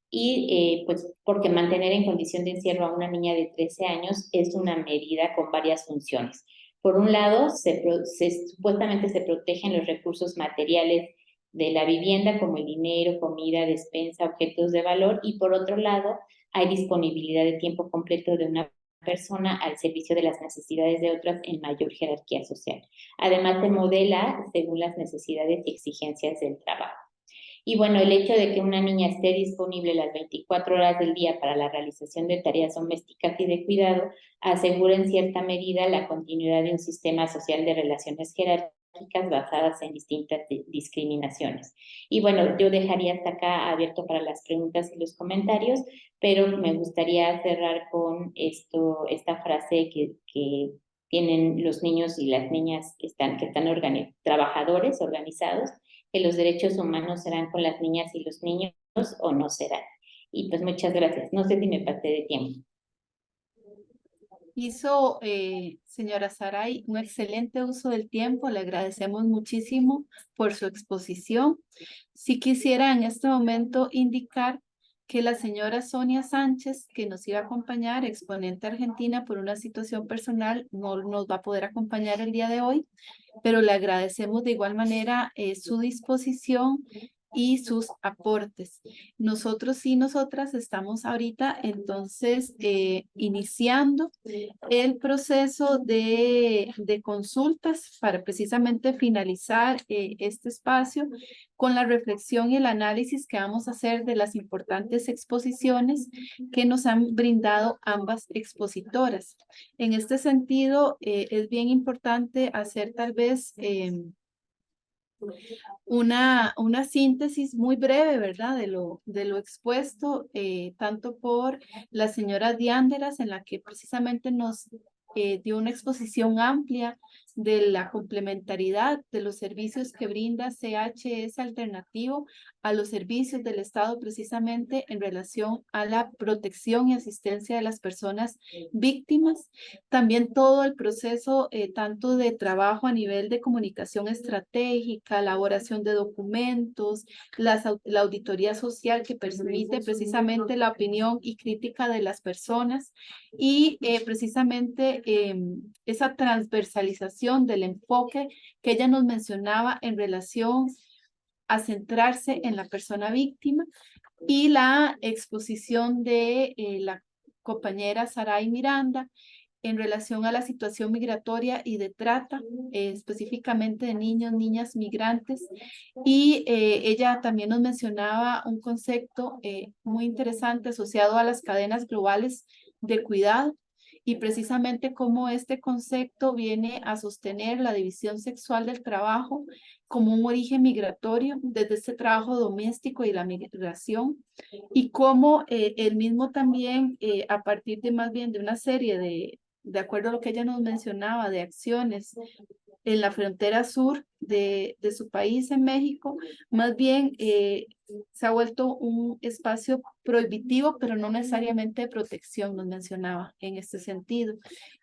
Y pues porque mantener en condición de encierro a una niña de 13 años es una medida con varias funciones. Por un lado, supuestamente se protegen los recursos materiales de la vivienda, como el dinero, comida, despensa, objetos de valor, y por otro lado, hay disponibilidad de tiempo completo de una persona al servicio de las necesidades de otras en mayor jerarquía social. Además, se modela según las necesidades y exigencias del trabajo. Y bueno, el hecho de que una niña esté disponible las 24 horas del día para la realización de tareas domésticas y de cuidado asegura en cierta medida la continuidad de un sistema social de relaciones jerárquicas basadas en distintas discriminaciones. Y bueno, yo dejaría hasta acá abierto para las preguntas y los comentarios, pero me gustaría cerrar con esta frase que tienen los niños y las niñas que están trabajadores organizados, que los derechos humanos serán con las niñas y los niños o no serán. Y pues muchas gracias. No sé si me pasé de tiempo. Hizo, señora Saray, un excelente uso del tiempo. Le agradecemos muchísimo por su exposición. Si quisiera en este momento indicar que la señora Sonia Sánchez, que nos iba a acompañar, exponente argentina por una situación personal, no nos va a poder acompañar el día de hoy, pero le agradecemos de igual manera su disposición y sus aportes. Nosotros y nosotras estamos ahorita entonces iniciando el proceso de consultas para precisamente finalizar este espacio con la reflexión y el análisis que vamos a hacer de las importantes exposiciones que nos han brindado ambas expositoras. En este sentido, es bien importante hacer tal vez una síntesis muy breve, ¿verdad? De lo expuesto, tanto por la señora Diánderas, en la que precisamente nos dio una exposición amplia de la complementariedad de los servicios que brinda CHS Alternativo a los servicios del Estado precisamente en relación a la protección y asistencia de las personas víctimas. También todo el proceso tanto de trabajo a nivel de comunicación estratégica, elaboración de documentos, la auditoría social que permite precisamente la opinión y crítica de las personas y precisamente esa transversalización del enfoque que ella nos mencionaba en relación a centrarse en la persona víctima y la exposición de la compañera Saray Miranda en relación a la situación migratoria y de trata, específicamente de niños, niñas migrantes. Y ella también nos mencionaba un concepto muy interesante asociado a las cadenas globales de cuidado y precisamente cómo este concepto viene a sostener la división sexual del trabajo como un origen migratorio desde este trabajo doméstico y la migración y cómo el mismo también a partir de más bien de una serie de acuerdo a lo que ella nos mencionaba, de acciones en la frontera sur de su país en México, más bien se ha vuelto un espacio prohibitivo, pero no necesariamente de protección, nos mencionaba en este sentido,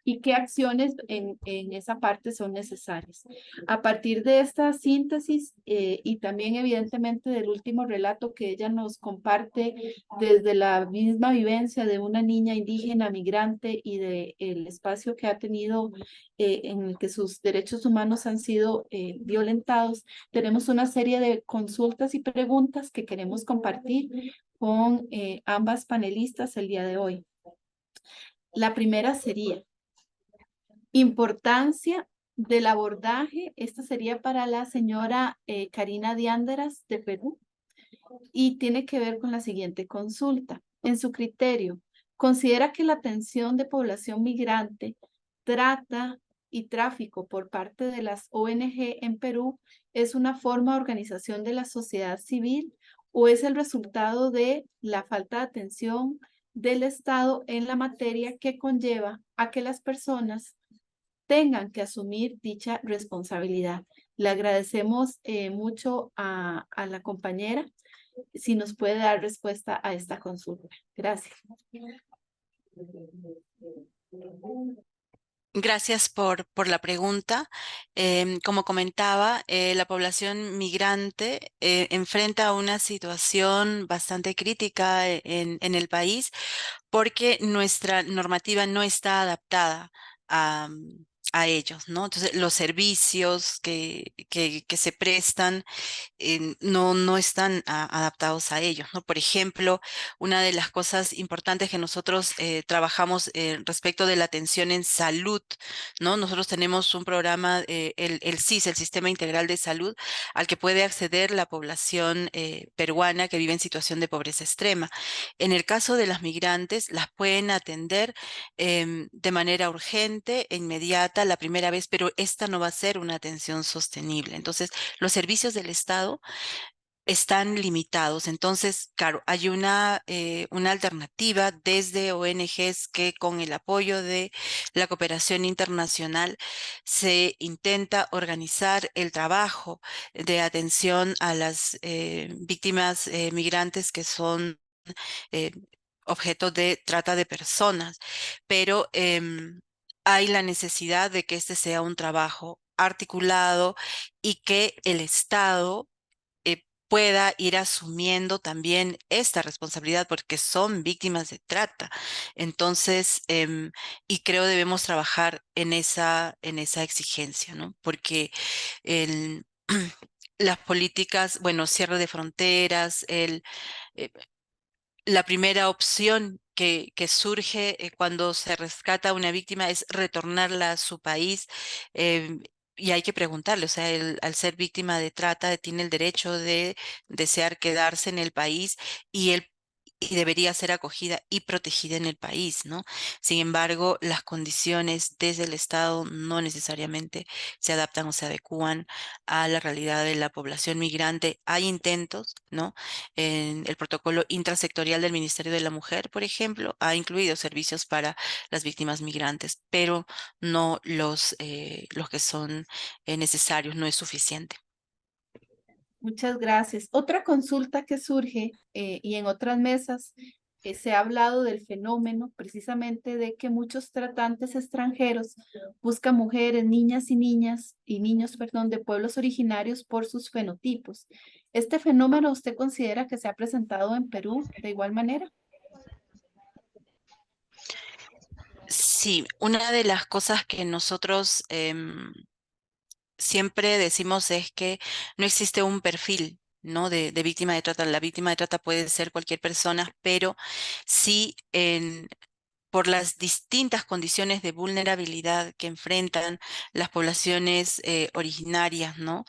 y qué acciones en esa parte son necesarias. A partir de esta síntesis y también evidentemente del último relato que ella nos comparte desde la misma vivencia de una niña indígena migrante y del espacio que ha tenido en el que sus derechos humanos han sido violentados, tenemos una serie de consultas y preguntas que queremos compartir con ambas panelistas el día de hoy. La primera sería, importancia del abordaje, esta sería para la señora Karina Diánderas de Perú, y tiene que ver con la siguiente consulta. En su criterio, ¿considera que la atención de población migrante, trata y tráfico por parte de las ONG en Perú es una forma de organización de la sociedad civil o es el resultado de la falta de atención del Estado en la materia que conlleva a que las personas tengan que asumir dicha responsabilidad? Le agradecemos mucho a la compañera si nos puede dar respuesta a esta consulta. Gracias. Gracias por la pregunta. Como comentaba, la población migrante enfrenta una situación bastante crítica en el país porque nuestra normativa no está adaptada a, a ellos, ¿no? Entonces, los servicios que se prestan no están adaptados a ellos, ¿no? Por ejemplo, una de las cosas importantes que nosotros trabajamos respecto de la atención en salud, ¿no? Nosotros tenemos un programa, el SIS, el Sistema Integral de Salud, al que puede acceder la población peruana que vive en situación de pobreza extrema. En el caso de las migrantes, las pueden atender de manera urgente e inmediata la primera vez, pero esta no va a ser una atención sostenible. Entonces, los servicios del Estado están limitados. Entonces, claro, hay una alternativa desde ONGs que con el apoyo de la cooperación internacional se intenta organizar el trabajo de atención a las víctimas migrantes que son eh, objeto de trata de personas, pero hay la necesidad de que este sea un trabajo articulado y que el Estado pueda ir asumiendo también esta responsabilidad porque son víctimas de trata. Entonces, y creo debemos trabajar en esa exigencia, ¿no? Porque el, las políticas, bueno, cierre de fronteras, eh, la primera opción que surge cuando se rescata a una víctima es retornarla a su país. Y hay que preguntarle, o sea, al ser víctima de trata, tiene el derecho de desear quedarse en el país y él y debería ser acogida y protegida en el país, ¿no? Sin embargo, las condiciones desde el Estado no necesariamente se adaptan o se adecúan a la realidad de la población migrante. Hay intentos, ¿no? En el protocolo intrasectorial del Ministerio de la Mujer, por ejemplo, ha incluido servicios para las víctimas migrantes, pero no los que son necesarios, no es suficiente. Muchas gracias. Otra consulta que surge y en otras mesas se ha hablado del fenómeno precisamente de que muchos tratantes extranjeros buscan mujeres, niñas y niños, perdón, de pueblos originarios por sus fenotipos. ¿Este fenómeno usted considera que se ha presentado en Perú de igual manera? Sí, una de las cosas que nosotros siempre decimos es que no existe un perfil, ¿no? De víctima de trata. La víctima de trata puede ser cualquier persona, pero sí por las distintas condiciones de vulnerabilidad que enfrentan las poblaciones originarias, ¿no?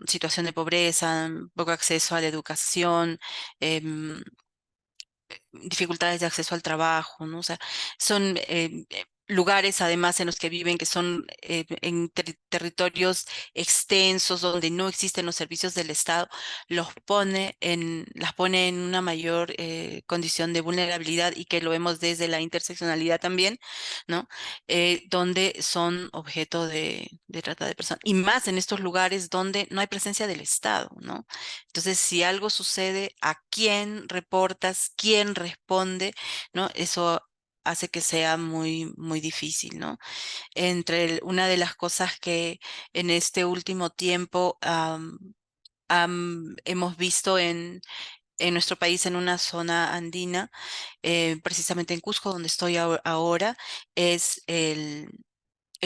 Situación de pobreza, poco acceso a la educación, em, dificultades de acceso al trabajo, ¿no? O sea, son lugares además en los que viven que son en territorios extensos donde no existen los servicios del Estado, las pone en una mayor condición de vulnerabilidad y que lo vemos desde la interseccionalidad también, ¿no? Donde son objeto de trata de personas y más en estos lugares donde no hay presencia del Estado, ¿no? Entonces, si algo sucede, ¿a quién reportas? ¿Quién responde? ¿No? Eso hace que sea muy, muy difícil, ¿no? Una de las cosas que en este último tiempo hemos visto en nuestro país, en una zona andina, precisamente en Cusco, donde estoy ahora, es el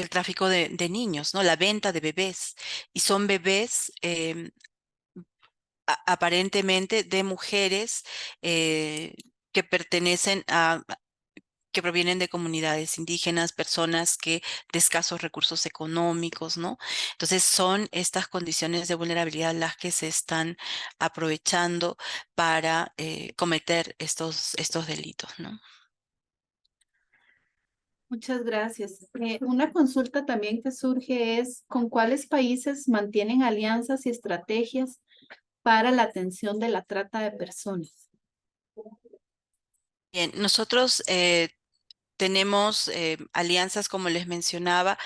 tráfico de niños, ¿no? La venta de bebés. Y son bebés aparentemente de mujeres eh, que pertenecen que provienen de comunidades indígenas, personas que de escasos recursos económicos, ¿no? Entonces son estas condiciones de vulnerabilidad las que se están aprovechando para cometer estos delitos, ¿no? Muchas gracias. Una consulta también que surge es ¿con cuáles países mantienen alianzas y estrategias para la atención de la trata de personas? Bien, nosotros tenemos alianzas, como les mencionaba,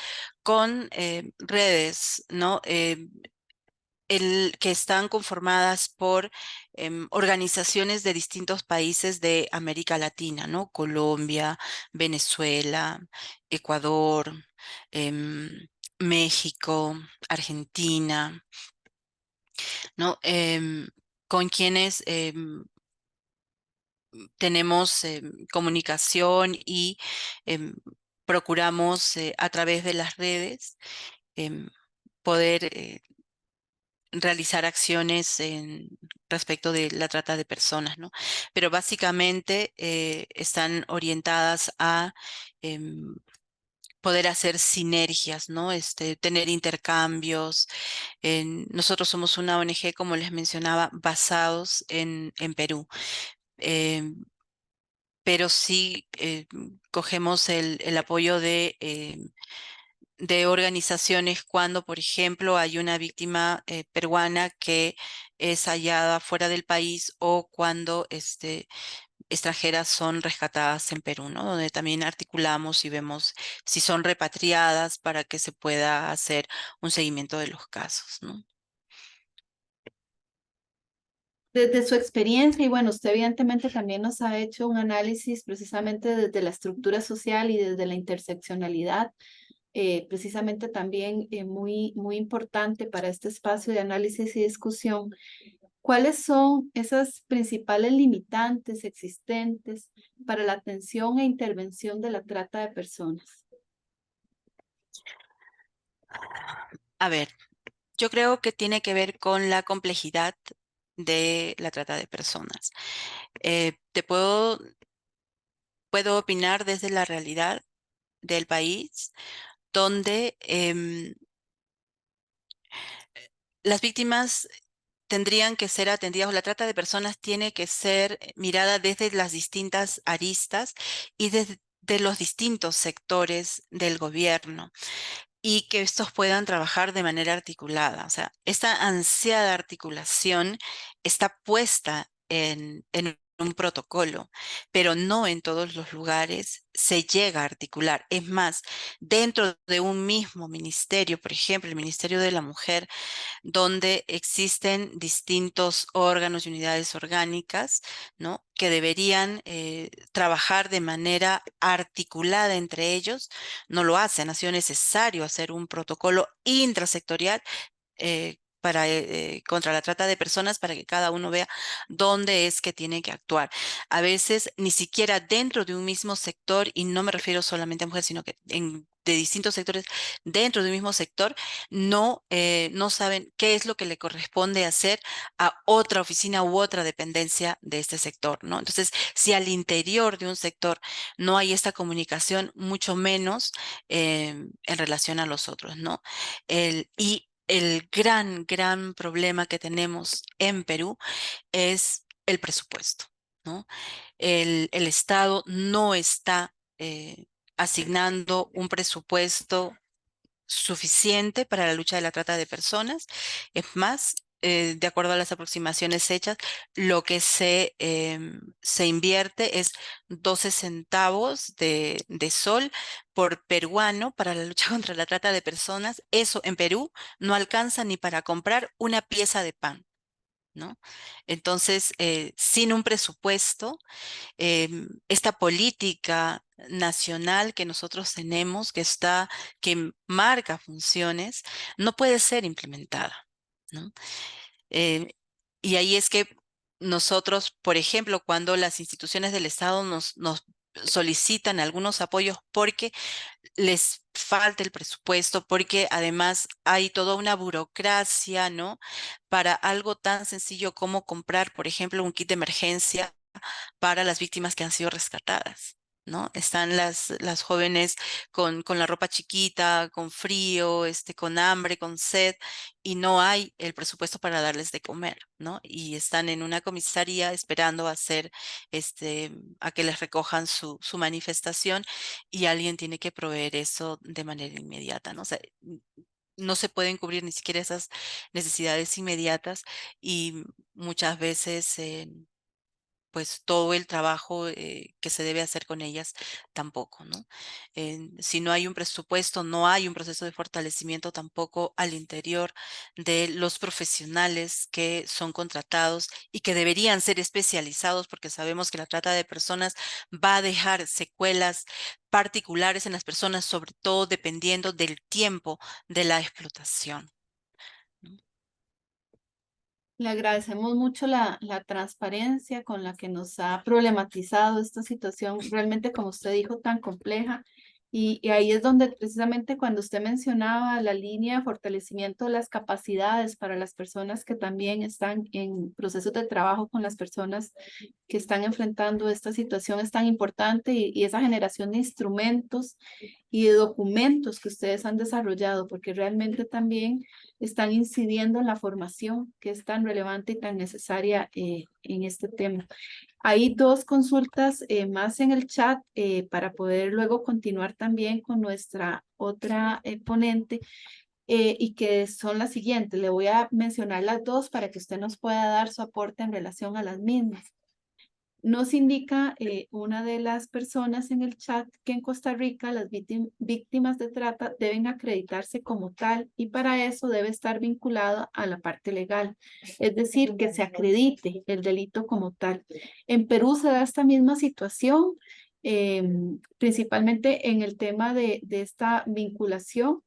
con redes, ¿no? Que están conformadas por organizaciones de distintos países de América Latina, ¿no? Colombia, Venezuela, Ecuador, em, México, Argentina, ¿no? Con quienes tenemos comunicación y em, procuramos a través de las redes em, poder realizar acciones respecto de la trata de personas, ¿no? Pero básicamente están orientadas a em, poder hacer sinergias, ¿no? Tener intercambios. Nosotros somos una ONG, como les mencionaba, basados en Perú. Pero sí cogemos el apoyo de organizaciones cuando, por ejemplo, hay una víctima peruana que es hallada fuera del país o cuando extranjeras son rescatadas en Perú, ¿no? Donde también articulamos y vemos si son repatriadas para que se pueda hacer un seguimiento de los casos, ¿no? Desde su experiencia, y bueno, usted evidentemente también nos ha hecho un análisis precisamente desde la estructura social y desde la interseccionalidad, precisamente también muy importante para este espacio de análisis y discusión. ¿Cuáles son esas principales limitantes existentes para la atención e intervención de la trata de personas? A ver. Yo creo que tiene que ver con la complejidad de la trata de personas. Puedo opinar desde la realidad del país, donde las víctimas tendrían que ser atendidas, o la trata de personas tiene que ser mirada desde las distintas aristas y desde de los distintos sectores del gobierno, y que estos puedan trabajar de manera articulada. O sea, esta ansiada articulación está puesta en un protocolo, pero no en todos los lugares se llega a articular. Es más, dentro de un mismo ministerio, por ejemplo, el Ministerio de la Mujer, donde existen distintos órganos y unidades orgánicas, ¿no?, que deberían trabajar de manera articulada entre ellos, no lo hacen. Ha sido necesario hacer un protocolo intrasectorial contra la trata de personas, para que cada uno vea dónde es que tiene que actuar. A veces ni siquiera dentro de un mismo sector, y no me refiero solamente a mujeres, sino que de distintos sectores dentro de un mismo sector, no saben qué es lo que le corresponde hacer a otra oficina u otra dependencia de este sector, ¿no? Entonces, si al interior de un sector no hay esta comunicación, mucho menos en relación a los otros, ¿no? Y el gran problema que tenemos en Perú es el presupuesto, ¿no? El Estado no está asignando un presupuesto suficiente para la lucha de la trata de personas. Es más, de acuerdo a las aproximaciones hechas, lo que se invierte es 12 centavos de sol por peruano para la lucha contra la trata de personas. Eso en Perú no alcanza ni para comprar una pieza de pan, ¿no? Entonces, sin un presupuesto, esta política nacional que nosotros tenemos, que marca funciones, no puede ser implementada, ¿no? Eh, y ahí es que nosotros, por ejemplo, cuando las instituciones del Estado nos solicitan algunos apoyos porque les falta el presupuesto, porque además hay toda una burocracia, ¿no?, para algo tan sencillo como comprar, por ejemplo, un kit de emergencia para las víctimas que han sido rescatadas, ¿no? Están las jóvenes con la ropa chiquita, con frío, con hambre, con sed, y no hay el presupuesto para darles de comer, ¿no? Y están en una comisaría esperando a que les recojan su manifestación, y alguien tiene que proveer eso de manera inmediata, ¿no? O sea, no se pueden cubrir ni siquiera esas necesidades inmediatas, y muchas veces pues todo el trabajo que se debe hacer con ellas tampoco, ¿no? Si no hay un presupuesto, no hay un proceso de fortalecimiento tampoco al interior de los profesionales que son contratados y que deberían ser especializados, porque sabemos que la trata de personas va a dejar secuelas particulares en las personas, sobre todo dependiendo del tiempo de la explotación, ¿no? Le agradecemos mucho la transparencia con la que nos ha problematizado esta situación, realmente, como usted dijo, tan compleja. Y ahí es donde precisamente cuando usted mencionaba la línea de fortalecimiento de las capacidades para las personas que también están en procesos de trabajo con las personas que están enfrentando esta situación, es tan importante, y esa generación de instrumentos y de documentos que ustedes han desarrollado, porque realmente también están incidiendo en la formación que es tan relevante y tan necesaria en este tema. Hay dos consultas más en el chat para poder luego continuar también con nuestra otra ponente, y que son las siguientes. Le voy a mencionar las dos para que usted nos pueda dar su aporte en relación a las mismas. Nos indica una de las personas en el chat que en Costa Rica las víctimas de trata deben acreditarse como tal, y para eso debe estar vinculado a la parte legal, es decir, que se acredite el delito como tal. En Perú se da esta misma situación, principalmente en el tema de esta vinculación.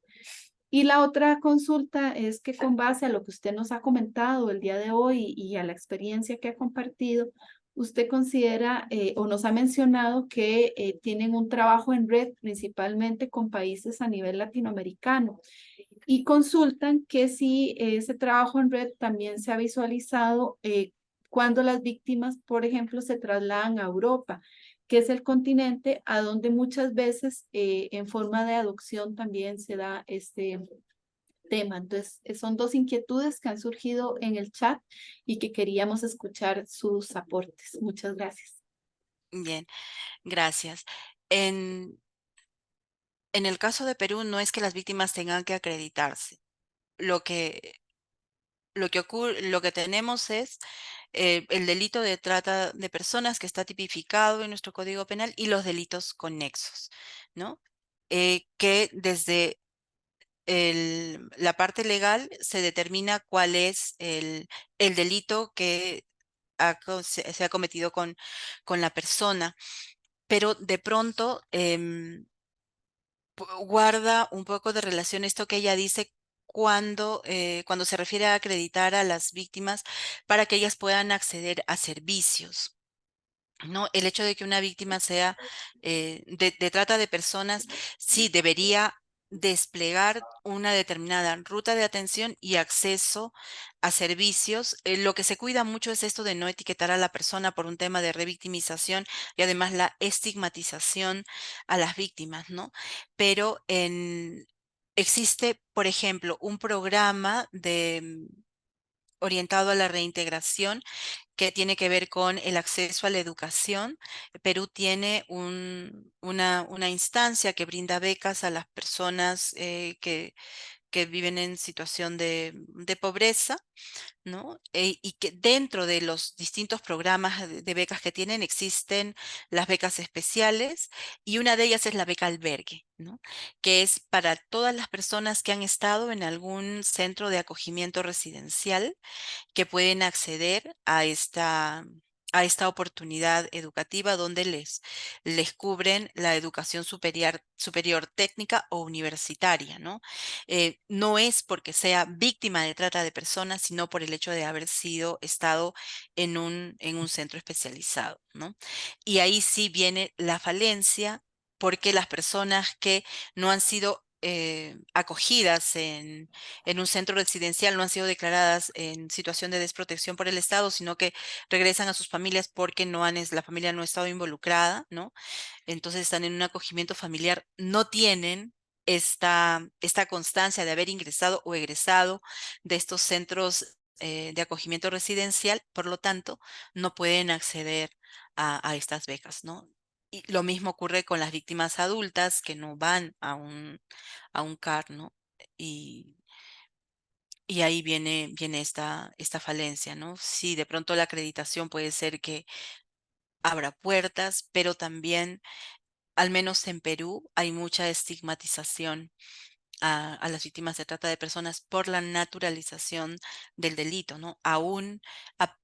Y la otra consulta es que, con base a lo que usted nos ha comentado el día de hoy y a la experiencia que ha compartido, usted considera o nos ha mencionado que tienen un trabajo en red principalmente con países a nivel latinoamericano. y consultan que si ese trabajo en red también se ha visualizado cuando las víctimas, por ejemplo, se trasladan a Europa, que es el continente a donde muchas veces en forma de adopción también se da este tema. Entonces, son dos inquietudes que han surgido en el chat y que queríamos escuchar sus aportes. Muchas gracias. Bien, gracias. En, en el caso de Perú no es que las víctimas tengan que acreditarse. Lo que, lo que ocurre, lo que tenemos es el delito de trata de personas que está tipificado en nuestro Código Penal y los delitos conexos, ¿no? Que desde la parte legal se determina cuál es el delito que se ha cometido con la persona, pero de pronto guarda un poco de relación esto que ella dice cuando se refiere a acreditar a las víctimas para que ellas puedan acceder a servicios. ¿No? El hecho de que una víctima sea de trata de personas, sí debería desplegar una determinada ruta de atención y acceso a servicios. Lo que se cuida mucho es esto de no etiquetar a la persona por un tema de revictimización y además la estigmatización a las víctimas, ¿no? Pero existe, por ejemplo, un programa orientado a la reintegración que tiene que ver con el acceso a la educación. Perú tiene una instancia que brinda becas a las personas que viven en situación de pobreza, ¿no? Y que dentro de los distintos programas de becas que tienen existen las becas especiales y una de ellas es la beca albergue, ¿no? Que es para todas las personas que han estado en algún centro de acogimiento residencial que pueden acceder a esta oportunidad educativa donde les cubren la educación superior técnica o universitaria, ¿no? No es porque sea víctima de trata de personas, sino por el hecho de haber estado en un centro especializado, ¿no? Y ahí sí viene la falencia porque las personas que no han sido acogidas en un centro residencial no han sido declaradas en situación de desprotección por el Estado, sino que regresan a sus familias porque la familia no ha estado involucrada, ¿no? Entonces están en un acogimiento familiar, no tienen esta constancia de haber ingresado o egresado de estos centros de acogimiento residencial, por lo tanto, no pueden acceder a estas becas, ¿no? Y lo mismo ocurre con las víctimas adultas que no van a un CAR, ¿no? Y, y ahí viene esta falencia, ¿no? Sí, de pronto la acreditación puede ser que abra puertas, pero también, al menos en Perú, hay mucha estigmatización a las víctimas de trata de personas por la naturalización del delito, ¿no? ap-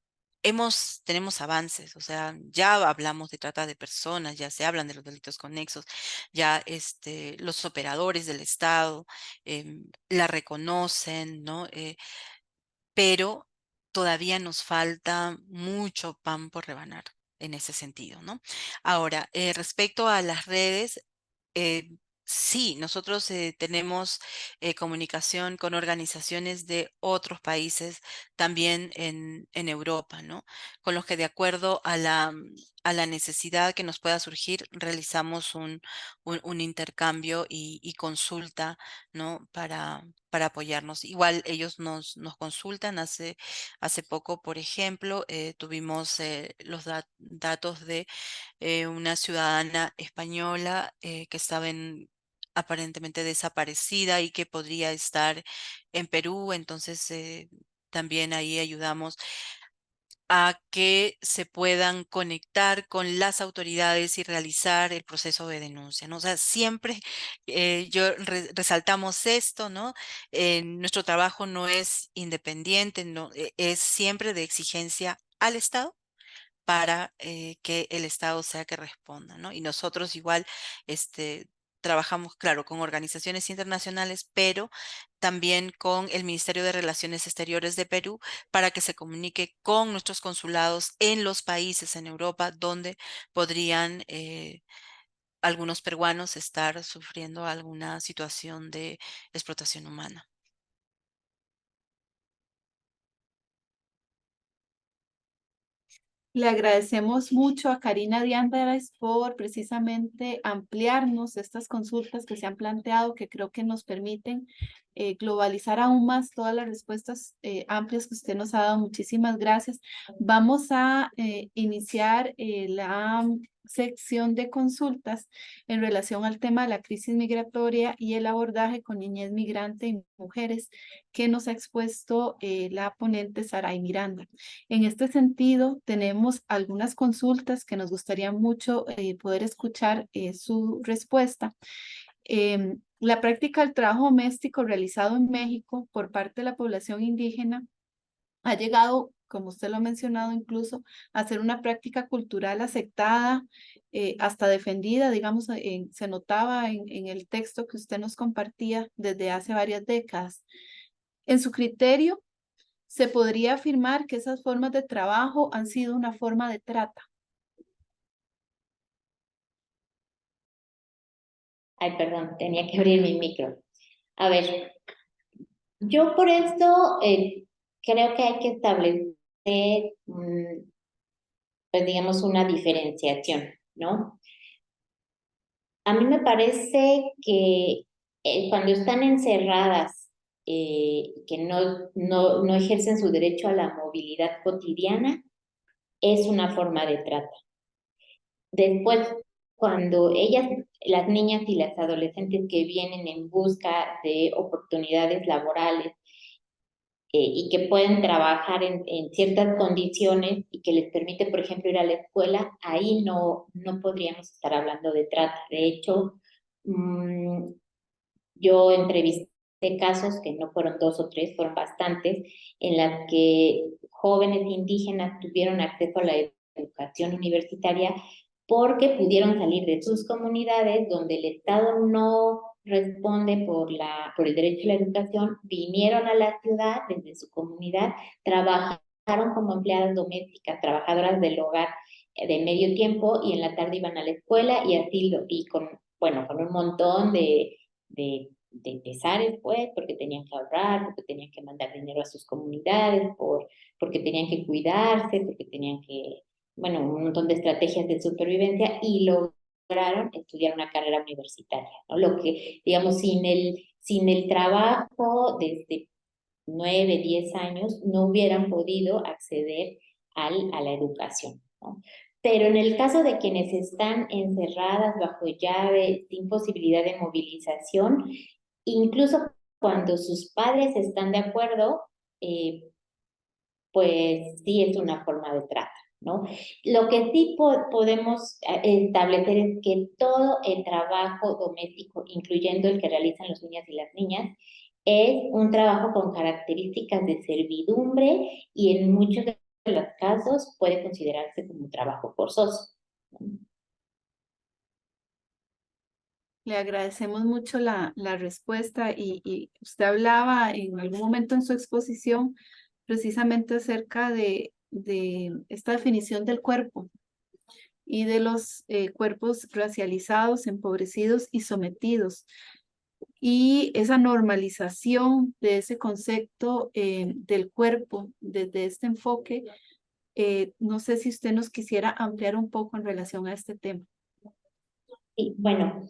tenemos avances, o sea, ya hablamos de trata de personas, ya se hablan de los delitos conexos, ya los operadores del Estado la reconocen, ¿no? Pero todavía nos falta mucho pan por rebanar en ese sentido, ¿no? Ahora, respecto a las redes, eh, sí, nosotros tenemos comunicación con organizaciones de otros países, también en Europa, ¿no? Con los que de acuerdo a la necesidad que nos pueda surgir, realizamos un intercambio y consulta, ¿no? Para apoyarnos. Igual ellos nos consultan. Hace poco, por ejemplo, tuvimos los datos de una ciudadana española que estaba aparentemente desaparecida y que podría estar en Perú. Entonces, también ahí ayudamos a que se puedan conectar con las autoridades y realizar el proceso de denuncia, ¿no? O sea, siempre resaltamos esto, ¿no? Nuestro trabajo no es independiente, no, es siempre de exigencia al Estado para que el Estado sea que responda, ¿no? Y nosotros igual trabajamos, claro, con organizaciones internacionales, pero también con el Ministerio de Relaciones Exteriores de Perú para que se comunique con nuestros consulados en los países en Europa donde podrían algunos peruanos estar sufriendo alguna situación de explotación humana. Le agradecemos mucho a Karina Diándares por precisamente ampliarnos estas consultas que se han planteado, que creo que nos permiten globalizar aún más todas las respuestas amplias que usted nos ha dado. Muchísimas gracias. Vamos a iniciar la sección de consultas en relación al tema de la crisis migratoria y el abordaje con niñez migrante y mujeres que nos ha expuesto la ponente Saray Miranda. En este sentido, tenemos algunas consultas que nos gustaría mucho poder escuchar su respuesta. La práctica del trabajo doméstico realizado en México por parte de la población indígena ha llegado, como usted lo ha mencionado, incluso a ser una práctica cultural aceptada, hasta defendida, digamos, se notaba en el texto que usted nos compartía desde hace varias décadas. En su criterio, ¿se podría afirmar que esas formas de trabajo han sido una forma de trata? Ay, perdón, tenía que abrir mi micro. A ver, yo por esto creo que hay que establecer, pues digamos, una diferenciación, ¿no? A mí me parece que cuando están encerradas, que no ejercen su derecho a la movilidad cotidiana, es una forma de trata. Después, cuando ellas, las niñas y las adolescentes que vienen en busca de oportunidades laborales y que pueden trabajar en ciertas condiciones y que les permite, por ejemplo, ir a la escuela, ahí no podríamos estar hablando de trata. De hecho, yo entrevisté casos, que no fueron 2 o 3, fueron bastantes, en las que jóvenes indígenas tuvieron acceso a la educación universitaria porque pudieron salir de sus comunidades donde el Estado no responde por el derecho a la educación, vinieron a la ciudad desde su comunidad, trabajaron como empleadas domésticas, trabajadoras del hogar de medio tiempo y en la tarde iban a la escuela y así, con un montón de pesares, pues, porque tenían que ahorrar, porque tenían que mandar dinero a sus comunidades, porque tenían que cuidarse, porque tenían que, bueno, un montón de estrategias de supervivencia y lograron estudiar una carrera universitaria, ¿no? Lo que, digamos, sin el trabajo desde 9, 10 años, no hubieran podido acceder a la educación, ¿no? Pero en el caso de quienes están encerradas bajo llave, sin posibilidad de movilización, incluso cuando sus padres están de acuerdo, pues sí es una forma de trata, ¿no? Lo que sí podemos establecer es que todo el trabajo doméstico, incluyendo el que realizan los niños y las niñas, es un trabajo con características de servidumbre y en muchos de los casos puede considerarse como un trabajo forzoso. Le agradecemos mucho la respuesta y usted hablaba en algún momento en su exposición precisamente acerca de esta definición del cuerpo y de los cuerpos racializados, empobrecidos y sometidos. Y esa normalización de ese concepto del cuerpo desde este enfoque, no sé si usted nos quisiera ampliar un poco en relación a este tema. Sí, bueno,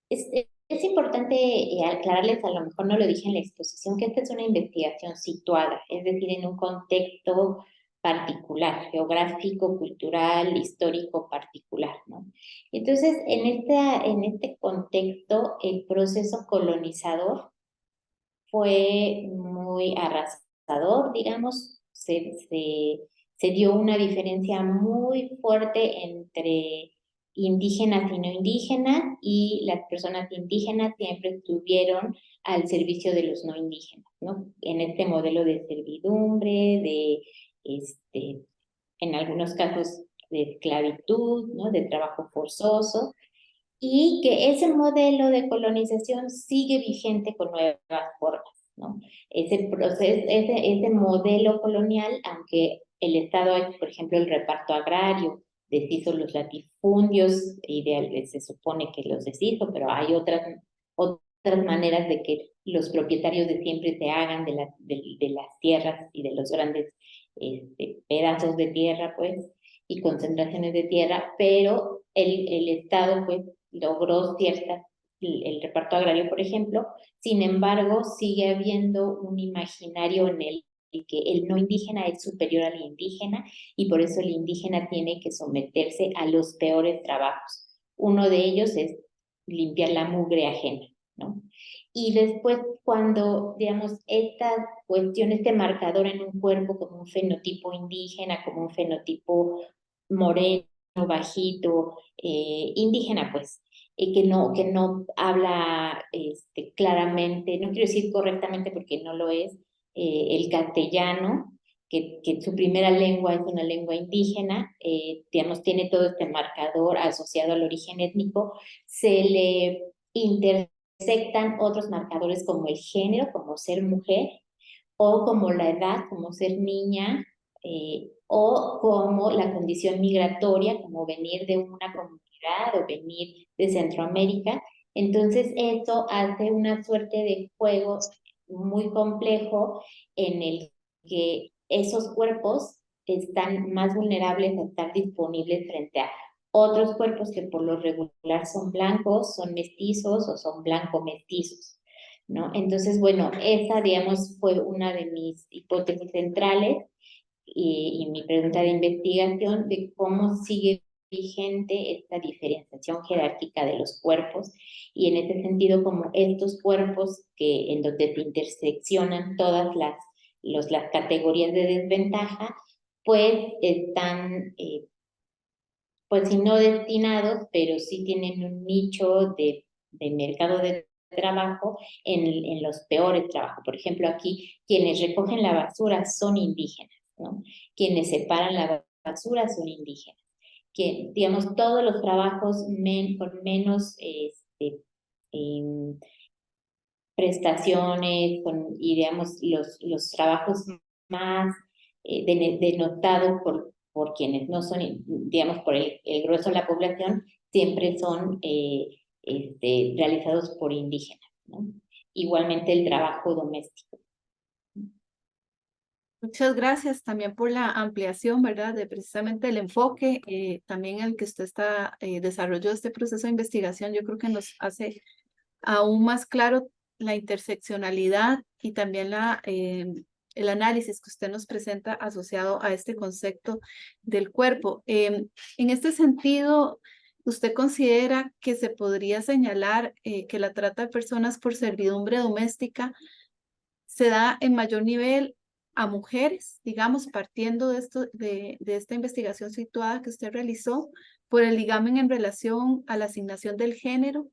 es importante aclararles, a lo mejor no lo dije en la exposición, que esta es una investigación situada, es decir, en un contexto particular, geográfico, cultural, histórico particular, ¿no? Entonces, en este contexto, el proceso colonizador fue muy arrasador, digamos, se dio una diferencia muy fuerte entre indígenas y no indígenas, y las personas indígenas siempre estuvieron al servicio de los no indígenas, ¿no? En este modelo de servidumbre, en algunos casos de esclavitud, ¿no? De trabajo forzoso, y que ese modelo de colonización sigue vigente con nuevas formas, ¿no? Ese proceso, ese modelo colonial, aunque el Estado ha hecho, por ejemplo, el reparto agrario, deshizo los latifundios, se supone que los deshizo, pero hay otras maneras de que los propietarios de siempre se hagan de las tierras y de los grandes pedazos de tierra, pues, y concentraciones de tierra, pero el Estado, pues, logró el reparto agrario, por ejemplo. Sin embargo, sigue habiendo un imaginario en el que el no indígena es superior al indígena y por eso el indígena tiene que someterse a los peores trabajos. Uno de ellos es limpiar la mugre ajena, ¿no? Y después, cuando, digamos, esta cuestión, este marcador en un cuerpo como un fenotipo indígena, como un fenotipo moreno, bajito, indígena, pues, que no habla claramente, no quiero decir correctamente porque no lo es, el castellano, que su primera lengua es una lengua indígena, digamos, tiene todo este marcador asociado al origen étnico, se le intersectan otros marcadores como el género, como ser mujer, o como la edad, como ser niña, o como la condición migratoria, como venir de una comunidad o venir de Centroamérica. Entonces, esto hace una suerte de juego muy complejo en el que esos cuerpos están más vulnerables a estar disponibles frente a otros cuerpos que por lo regular son blancos, son mestizos o son blanco-mestizos, ¿no? Entonces, bueno, esa, digamos, fue una de mis hipótesis centrales y mi pregunta de investigación de cómo sigue vigente esta diferenciación jerárquica de los cuerpos y en ese sentido como estos cuerpos que en donde se interseccionan todas las categorías de desventaja, pues están, pues si no destinados, pero sí tienen un nicho de mercado de trabajo en los peores trabajos. Por ejemplo, aquí quienes recogen la basura son indígenas, ¿no? Quienes separan la basura son indígenas. Que, digamos, todos los trabajos con menos em, prestaciones y, digamos, los trabajos más denotados por quienes no son, digamos, por el grueso de la población, siempre son realizados por indígenas, ¿no? Igualmente el trabajo doméstico. Muchas gracias también por la ampliación, ¿verdad? De precisamente el enfoque, también el que usted desarrolló este proceso de investigación, yo creo que nos hace aún más claro la interseccionalidad y también el análisis que usted nos presenta asociado a este concepto del cuerpo. En este sentido, ¿usted considera que se podría señalar que la trata de personas por servidumbre doméstica se da en mayor nivel a mujeres, digamos, partiendo de esta investigación situada que usted realizó por el ligamen en relación a la asignación del género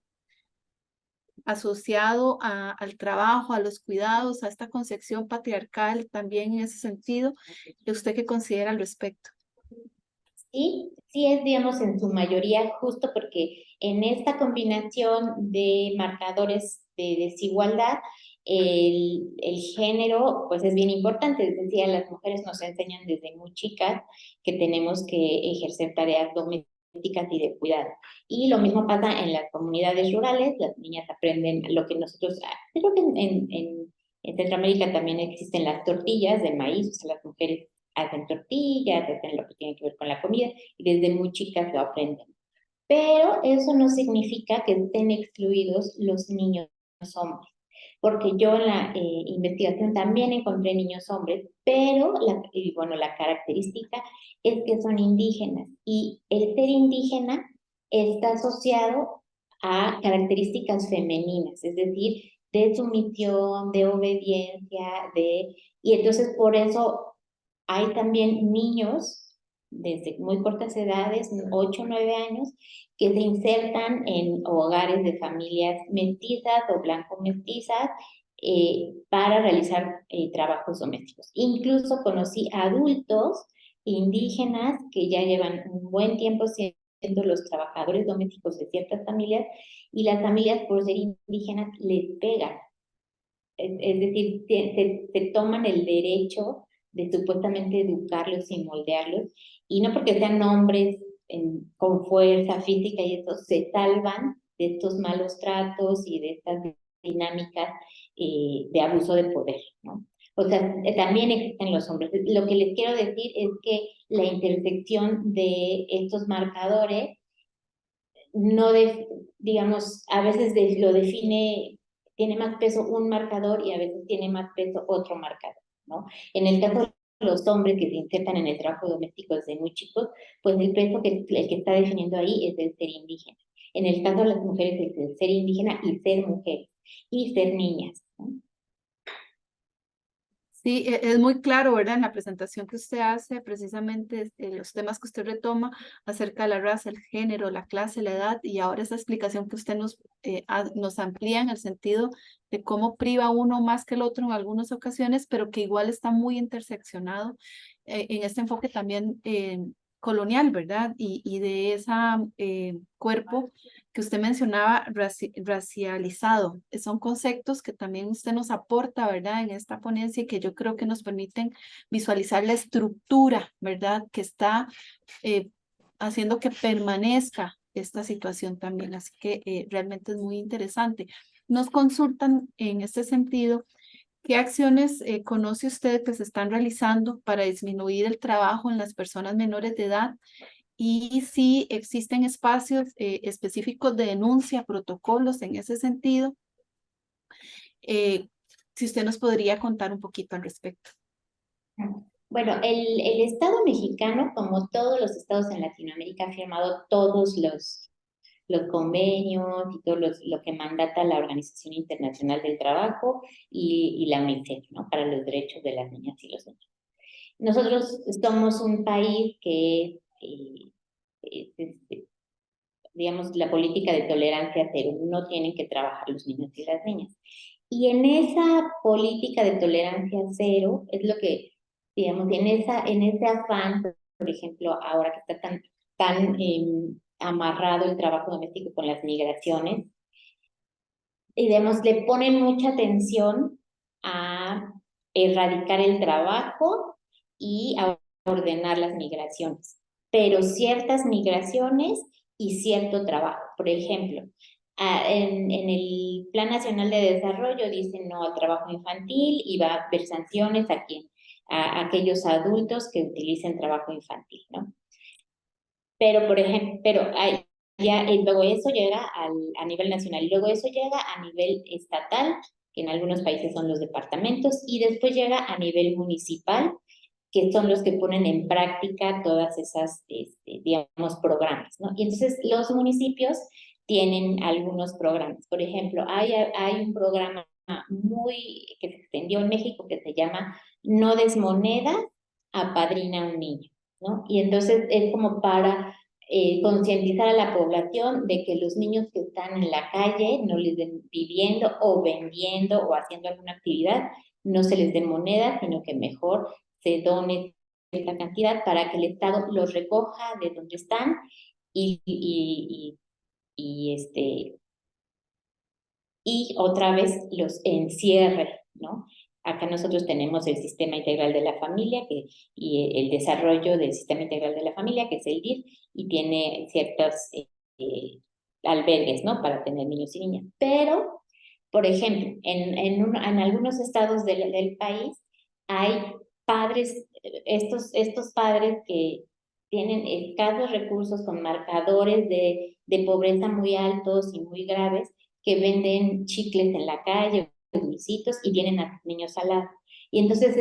asociado al trabajo, a los cuidados, a esta concepción patriarcal también en ese sentido? ¿Usted qué considera al respecto? Sí, sí es, digamos, en su mayoría justo porque en esta combinación de marcadores de desigualdad, el género, pues es bien importante. Es decir, las mujeres nos enseñan desde muy chicas que tenemos que ejercer tareas domésticas y de cuidado. Y lo mismo pasa en las comunidades rurales, las niñas aprenden lo que nosotros, creo que en Centroamérica también existen las tortillas de maíz, o sea, las mujeres hacen tortillas, hacen lo que tiene que ver con la comida, y desde muy chicas lo aprenden. Pero eso no significa que estén excluidos los niños hombres, porque yo en la investigación también encontré niños hombres, pero la característica es que son indígenas, y el ser indígena está asociado a características femeninas, es decir, de sumisión, de obediencia, y entonces por eso hay también niños desde muy cortas edades, 8 o 9 años, que se insertan en hogares de familias mestizas o blanco-mestizas para realizar trabajos domésticos. Incluso conocí adultos indígenas que ya llevan un buen tiempo siendo los trabajadores domésticos de ciertas familias y las familias por ser indígenas les pegan. Es decir, se toman el derecho de supuestamente educarlos y moldearlos, y no porque sean hombres con fuerza física y eso, se salvan de estos malos tratos y de estas dinámicas de abuso de poder, ¿no? O sea, también existen los hombres. Lo que les quiero decir es que la intersección de estos marcadores no, digamos, a veces lo define, tiene más peso un marcador y a veces tiene más peso otro marcador, ¿no? En el caso de los hombres que se insertan en el trabajo doméstico desde muy chicos, pues el peso el que está definiendo ahí es el ser indígena. En el caso de las mujeres es el ser indígena y ser mujeres y ser niñas, ¿no? Sí, es muy claro, ¿verdad? En la presentación que usted hace, precisamente los temas que usted retoma acerca de la raza, el género, la clase, la edad, y ahora esa explicación que usted nos amplía en el sentido de cómo priva uno más que el otro en algunas ocasiones, pero que igual está muy interseccionado en este enfoque también colonial, ¿verdad? Y de ese cuerpo que usted mencionaba, racializado. Son conceptos que también usted nos aporta, ¿verdad? En esta ponencia y que yo creo que nos permiten visualizar la estructura, ¿verdad? Que está haciendo que permanezca esta situación también. Así que realmente es muy interesante. Nos consultan en este sentido. ¿Qué acciones conoce usted que se están realizando para disminuir el trabajo en las personas menores de edad? Y si existen espacios específicos de denuncia, protocolos en ese sentido, si usted nos podría contar un poquito al respecto. Bueno, el Estado mexicano, como todos los estados en Latinoamérica, ha firmado todos los convenios y todo lo que mandata la Organización Internacional del Trabajo y la UNICEF, ¿no? Para los derechos de las niñas y los niños. Nosotros somos un país que, digamos, la política de tolerancia cero, no tienen que trabajar los niños y las niñas. Y en esa política de tolerancia cero es lo que, digamos, en ese afán, por ejemplo, ahora que está tan amarrado el trabajo doméstico con las migraciones, y digamos, le ponen mucha atención a erradicar el trabajo y a ordenar las migraciones, pero ciertas migraciones y cierto trabajo. Por ejemplo, en el Plan Nacional de Desarrollo dicen no al trabajo infantil y va a haber sanciones a aquellos adultos que utilicen trabajo infantil, ¿no? Pero, por ejemplo, luego eso llega a nivel nacional y luego eso llega a nivel estatal, que en algunos países son los departamentos, y después llega a nivel municipal, que son los que ponen en práctica todas esas, digamos, programas, ¿no? Y entonces los municipios tienen algunos programas. Por ejemplo, hay un programa que se extendió en México que se llama No des moneda, apadrina un niño, ¿no? Y entonces es como para concientizar a la población de que los niños que están en la calle no les den viviendo o vendiendo o haciendo alguna actividad, no se les den moneda, sino que mejor se done esta cantidad para que el Estado los recoja de donde están y otra vez los encierre, ¿no? Acá nosotros tenemos el Sistema Integral de la Familia y el desarrollo del Sistema Integral de la Familia, que es el DIF, y tiene ciertos albergues, ¿no? Para tener niños y niñas. Pero, por ejemplo, en algunos estados del país hay padres, estos padres que tienen escasos recursos con marcadores de pobreza muy altos y muy graves, que venden chicles en la calle, dulcitos, y tienen a sus niños al lado. Y entonces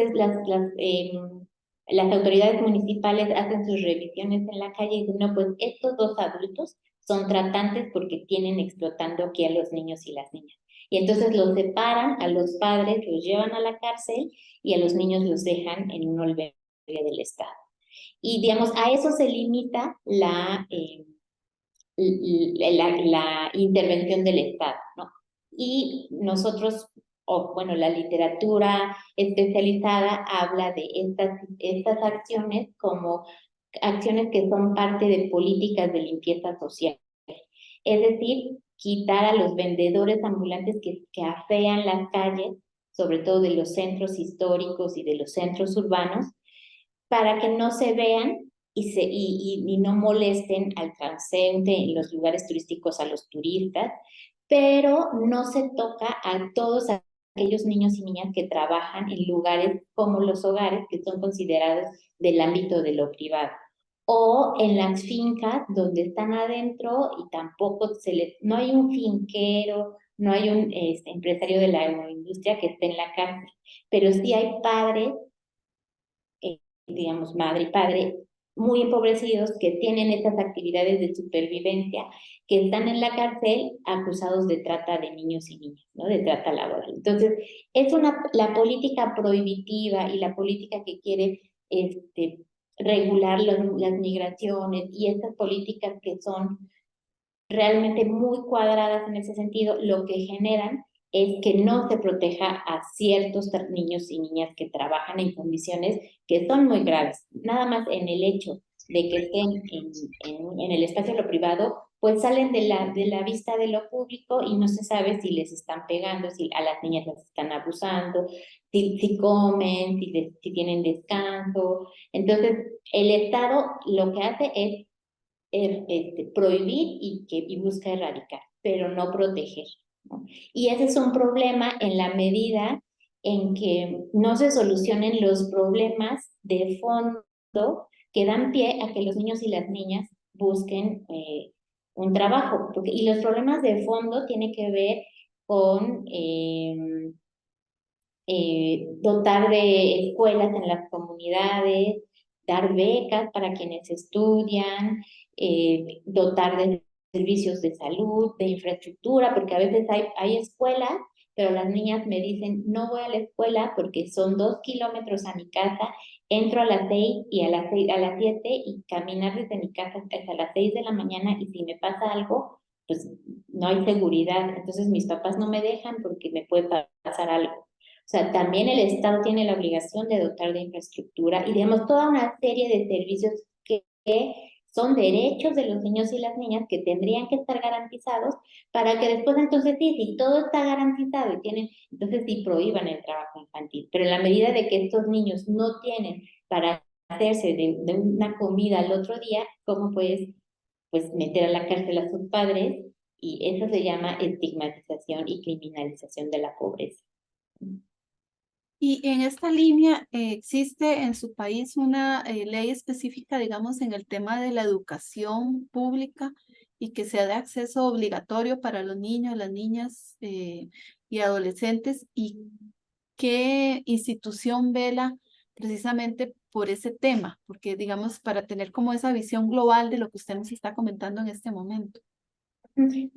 las autoridades municipales hacen sus revisiones en la calle y dicen, no, pues estos dos adultos son tratantes porque tienen explotando aquí a los niños y las niñas. Y entonces los separan, a los padres los llevan a la cárcel y a los niños los dejan en un albergue del Estado. Y digamos, a eso se limita la intervención del Estado, ¿no? Y nosotros, bueno, la literatura especializada habla de estas acciones como acciones que son parte de políticas de limpieza social. Es decir, quitar a los vendedores ambulantes que afean las calles, sobre todo de los centros históricos y de los centros urbanos, para que no se vean y no molesten al transeúnte en los lugares turísticos, a los turistas, pero no se toca a todos aquellos niños y niñas que trabajan en lugares como los hogares, que son considerados del ámbito de lo privado, o en las fincas donde están adentro y tampoco no hay un finquero, no hay un empresario de la agroindustria que esté en la cárcel, pero sí hay padres, digamos, madre y padre, muy empobrecidos que tienen estas actividades de supervivencia, que están en la cárcel acusados de trata de niños y niñas, ¿no? De trata laboral. Entonces, la política prohibitiva y la política que quiere regular las migraciones y estas políticas que son realmente muy cuadradas en ese sentido, lo que generan es que no se proteja a ciertos niños y niñas que trabajan en condiciones que son muy graves. Nada más en el hecho de que estén en el espacio de lo privado, pues salen de la vista de lo público y no se sabe si les están pegando, si a las niñas las están abusando, si comen, si tienen descanso. Entonces, el Estado lo que hace es prohibir y busca erradicar, pero no proteger, ¿no? Y ese es un problema en la medida en que no se solucionen los problemas de fondo que dan pie a que los niños y las niñas busquen un trabajo. Y los problemas de fondo tienen que ver con dotar de escuelas en las comunidades, dar becas para quienes estudian, dotar de servicios de salud, de infraestructura, porque a veces hay escuelas, pero las niñas me dicen, no voy a la escuela porque son 2 kilómetros a mi casa, entro a las 6 y a las 7 y caminar desde mi casa hasta las 6 de la mañana y si me pasa algo, pues no hay seguridad. Entonces mis papás no me dejan porque me puede pasar algo. O sea, también el Estado tiene la obligación de dotar de infraestructura y, digamos, toda una serie de servicios que son derechos de los niños y las niñas que tendrían que estar garantizados para que después, entonces, sí, si todo está garantizado y tienen, entonces sí prohíban el trabajo infantil. Pero en la medida de que estos niños no tienen para hacerse de una comida al otro día, ¿cómo puedes, pues, meter a la cárcel a sus padres? Y eso se llama estigmatización y criminalización de la pobreza. Y en esta línea, ¿existe en su país una ley específica, digamos, en el tema de la educación pública y que sea de acceso obligatorio para los niños, las niñas y adolescentes? ¿Y qué institución vela precisamente por ese tema? Porque, digamos, para tener como esa visión global de lo que usted nos está comentando en este momento.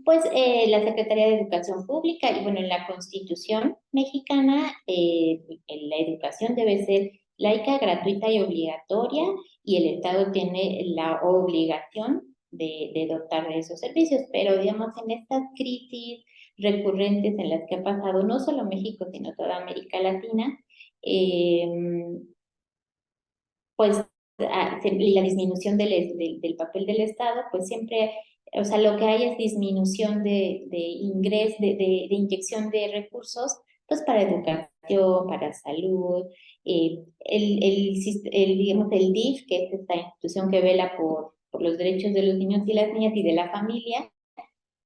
Pues la Secretaría de Educación Pública y bueno, en la Constitución mexicana la educación debe ser laica, gratuita y obligatoria y el Estado tiene la obligación de dotar de esos servicios, pero digamos en estas crisis recurrentes en las que ha pasado no solo México, sino toda América Latina, pues la disminución del papel del Estado, pues siempre, o sea, lo que hay es disminución de ingresos, de inyección de recursos, pues para educación, para salud, digamos, el DIF, que es esta institución que vela por los derechos de los niños y las niñas y de la familia,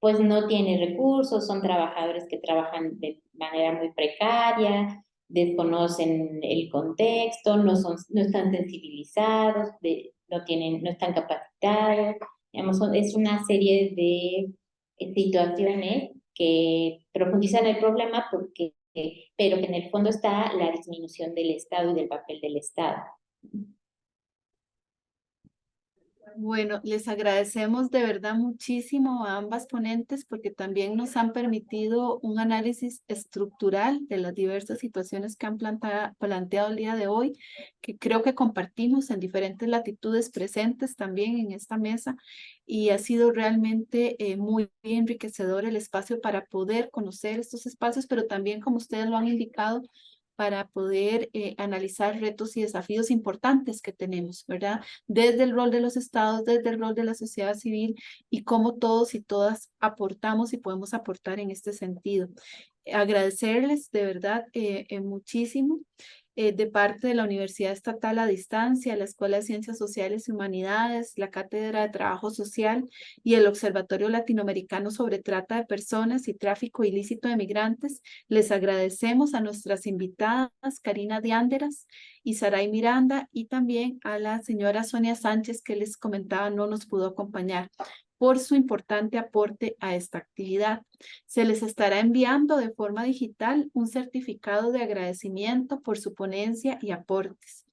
pues no tiene recursos, son trabajadores que trabajan de manera muy precaria, desconocen el contexto, no están sensibilizados, no están capacitados. Digamos, es una serie de situaciones que profundizan el problema pero que en el fondo está la disminución del Estado y del papel del Estado. Bueno, les agradecemos de verdad muchísimo a ambas ponentes porque también nos han permitido un análisis estructural de las diversas situaciones que han planteado el día de hoy, que creo que compartimos en diferentes latitudes presentes también en esta mesa y ha sido realmente muy enriquecedor el espacio para poder conocer estos espacios, pero también como ustedes lo han indicado, para poder analizar retos y desafíos importantes que tenemos, ¿verdad? Desde el rol de los estados, desde el rol de la sociedad civil y cómo todos y todas aportamos y podemos aportar en este sentido. Agradecerles de verdad muchísimo. de parte de la Universidad Estatal a Distancia, la Escuela de Ciencias Sociales y Humanidades, la Cátedra de Trabajo Social y el Observatorio Latinoamericano sobre Trata de Personas y Tráfico Ilícito de Migrantes, les agradecemos a nuestras invitadas, Karina Diánderas y Saray Miranda, y también a la señora Sonia Sánchez, que les comentaba no nos pudo acompañar, por su importante aporte a esta actividad. Se les estará enviando de forma digital un certificado de agradecimiento por su ponencia y aportes.